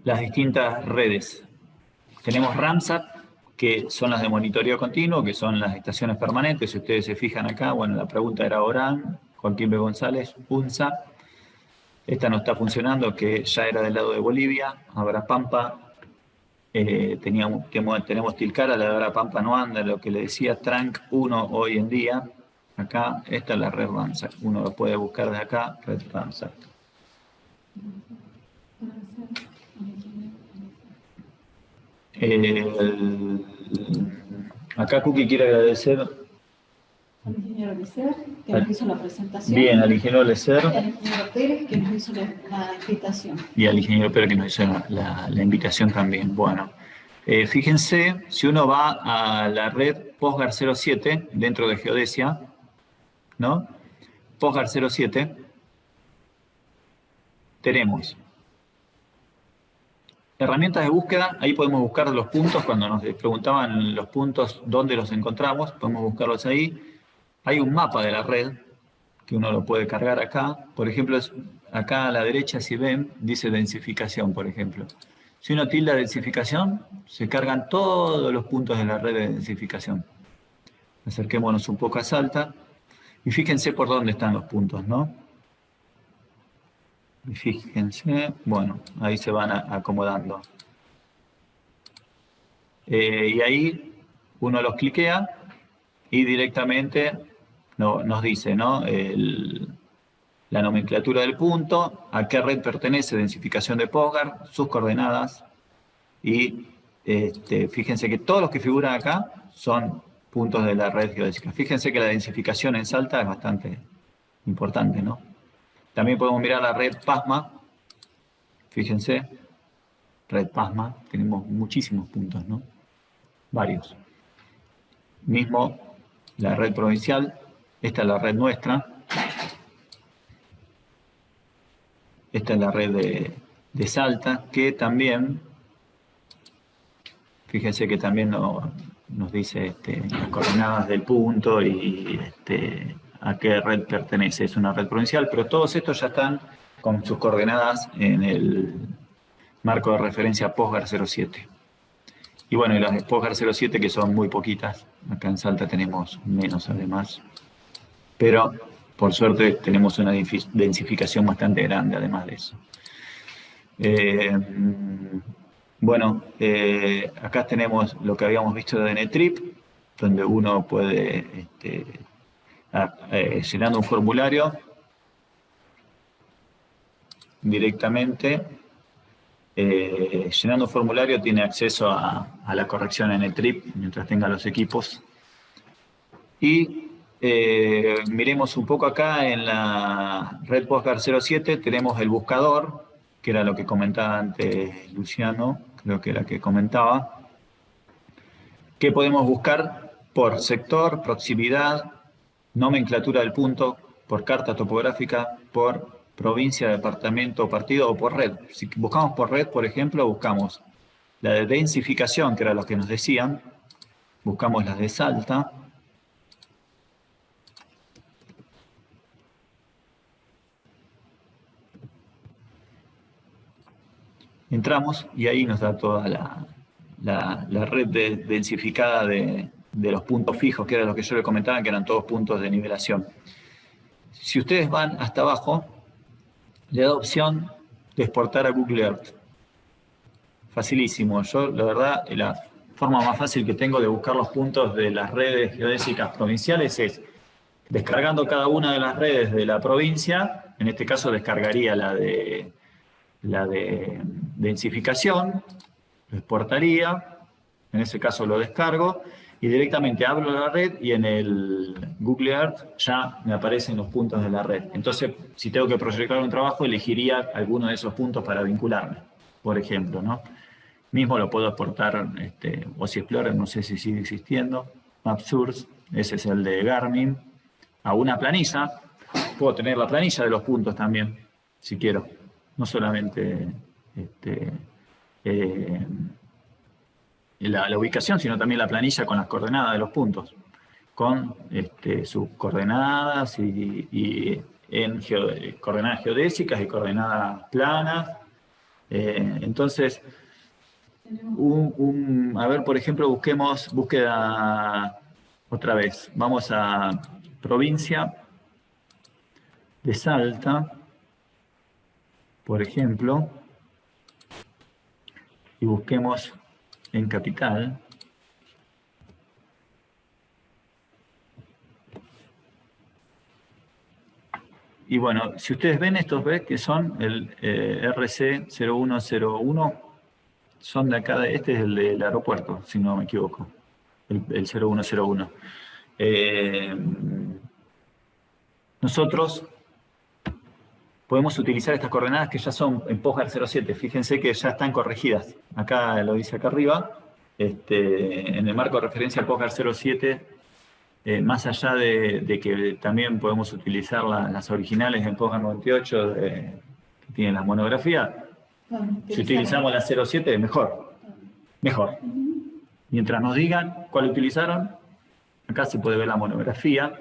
las distintas redes. Tenemos RAMSAT, que son las de monitoreo continuo, que son las estaciones permanentes. Si ustedes se fijan acá, bueno, la pregunta era Orán, Joaquín B. González, UNSA. Esta no está funcionando, que ya era del lado de Bolivia. Abrapampa, tenemos Tilcara, la de Abrapampa no anda, lo que le decía Tranc 1 hoy en día. Acá, esta es la red RAMSAT. Uno lo puede buscar de acá, red RAMSAT. Acá Cookie quiere agradecer Al ingeniero Lecer, que nos hizo la presentación. Bien, al ingeniero Lecer. Y al ingeniero Pérez, que nos hizo la invitación. Y al ingeniero Pérez, que nos hizo la invitación también. Bueno, fíjense, si uno va a la red PostGar 07, dentro de Geodesia, ¿no? PostGar 07, tenemos herramientas de búsqueda. Ahí podemos buscar los puntos. Cuando nos preguntaban los puntos, dónde los encontramos, podemos buscarlos ahí. Hay un mapa de la red que uno lo puede cargar acá. Por ejemplo, acá a la derecha, si ven, dice densificación, por ejemplo. Si uno tilda densificación, se cargan todos los puntos de la red de densificación. Acerquémonos un poco a Salta y fíjense por dónde están los puntos, ¿no? Y fíjense, bueno, ahí se van acomodando. Y ahí uno los cliquea y directamente nos dice, ¿no? La nomenclatura del punto, a qué red pertenece, densificación de PostGar, sus coordenadas. Y fíjense que todos los que figuran acá son puntos de la red geodésica. Fíjense que la densificación en Salta es bastante importante, ¿no? También podemos mirar la red PASMA. Fíjense, red PASMA, tenemos muchísimos puntos, ¿no? Varios. Mismo la red provincial, esta es la red nuestra. Esta es la red de Salta, que también, fíjense que también nos dice las coordenadas del punto y a qué red pertenece. Es una red provincial, pero todos estos ya están con sus coordenadas en el marco de referencia PostGar 07. Y bueno, y las de PostGar 07, que son muy poquitas. Acá en Salta tenemos menos además. Pero, por suerte, tenemos una densificación bastante grande además de eso. Bueno, acá tenemos lo que habíamos visto de NETRIP, donde uno puede, llenando un formulario, directamente llenando un formulario tiene acceso a la corrección en el TRIP mientras tenga los equipos. Y miremos un poco acá en la red PostGuard 07, tenemos el buscador, que era lo que comentaba antes Luciano, creo que era que comentaba, que podemos buscar por sector, proximidad, nomenclatura del punto, por carta topográfica, por provincia, departamento, partido o por red. Si buscamos por red, por ejemplo, buscamos la de densificación, que era lo que nos decían, buscamos las de Salta, entramos y ahí nos da toda la red densificada de los puntos fijos, que era lo que yo le comentaba, que eran todos puntos de nivelación. Si ustedes van hasta abajo, le da opción de exportar a Google Earth. Facilísimo. Yo, la verdad, la forma más fácil que tengo de buscar los puntos de las redes geodésicas provinciales es descargando cada una de las redes de la provincia. En este caso descargaría la de densificación, lo exportaría, en ese caso lo descargo, y directamente abro la red y en el Google Earth ya me aparecen los puntos de la red. Entonces, si tengo que proyectar un trabajo, elegiría alguno de esos puntos para vincularme, por ejemplo, ¿no? Mismo lo puedo exportar, OSI Explorer, no sé si sigue existiendo, MapSource, ese es el de Garmin, a una planilla. Puedo tener la planilla de los puntos también, si quiero. No solamente la ubicación, sino también la planilla con las coordenadas de los puntos, con sus coordenadas y en coordenadas geodésicas y coordenadas planas. Entonces, a ver, por ejemplo, busquemos búsqueda otra vez. Vamos a provincia de Salta, por ejemplo, y busquemos en capital. Y bueno, si ustedes ven estos que son el RC0101, son de acá, este es el del aeropuerto, si no me equivoco, el 0101. Nosotros podemos utilizar estas coordenadas que ya son en PostGuard 07. Fíjense que ya están corregidas. Acá lo dice acá arriba. En el marco de referencia al PostGuard 07, más allá de que también podemos utilizar las originales en PostGuard 98, que tienen las monografías, si utilizamos la 07, mejor. Mejor. Mientras nos digan cuál utilizaron, acá se puede ver la monografía.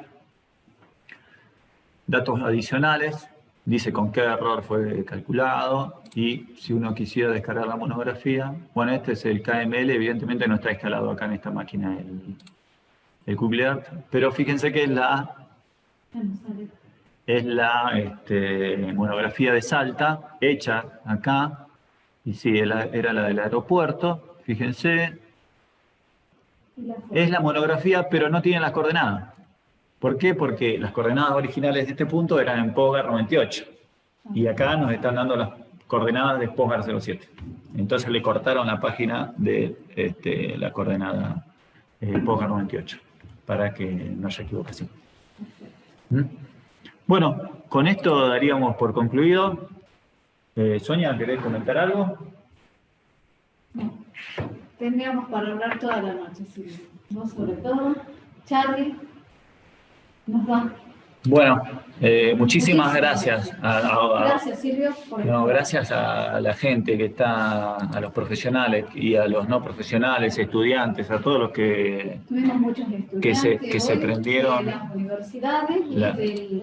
Datos adicionales. Dice con qué error fue calculado y si uno quisiera descargar la monografía. Bueno, este es el KML, evidentemente no está instalado acá en esta máquina el Google Earth, pero fíjense que es la monografía de Salta, hecha acá, y sí, era la del aeropuerto, fíjense. Es la monografía, pero no tiene las coordenadas. ¿Por qué? Porque las coordenadas originales de este punto eran en PostGuard 98. Y acá nos están dando las coordenadas de PostGuard 07. Entonces le cortaron la página de la coordenada PostGuard 98 para que no haya equivocación. Bueno, con esto daríamos por concluido. Sonia, ¿querés comentar algo? No. Tendríamos para hablar toda la noche, Silvio. Vos sobre todo. Charlie. Nos va. Bueno, muchísimas gracias. Gracias, Silvio. Gracias a la gente que está, a los profesionales y a los no profesionales, estudiantes, a todos los que, tuvimos muchos estudiantes que se prendieron. De las universidades y de la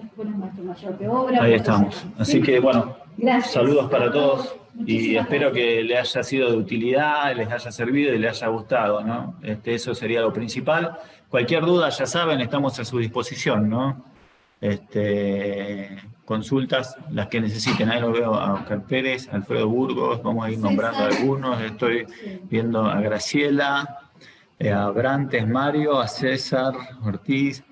Escuela Maestro Mayor de Obra. Ahí estamos. Así que, bueno, gracias. Saludos para todos y espero que les haya sido de utilidad, les haya servido y les haya gustado, ¿no? Eso sería lo principal. Cualquier duda, ya saben, estamos a su disposición, ¿no? Consultas, las que necesiten. Ahí los veo a Oscar Pérez, Alfredo Burgos, vamos a ir nombrando algunos. Estoy viendo a Graciela, a Brantes, Mario, a César Ortiz.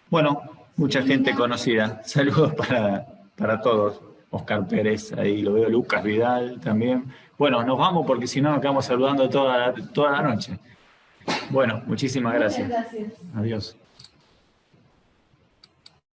Bueno, mucha gente conocida. Saludos para todos. Oscar Pérez, ahí lo veo, Lucas Vidal también. Bueno, nos vamos porque si no nos quedamos saludando toda la noche. Bueno, muchísimas gracias. Muchas gracias. Adiós.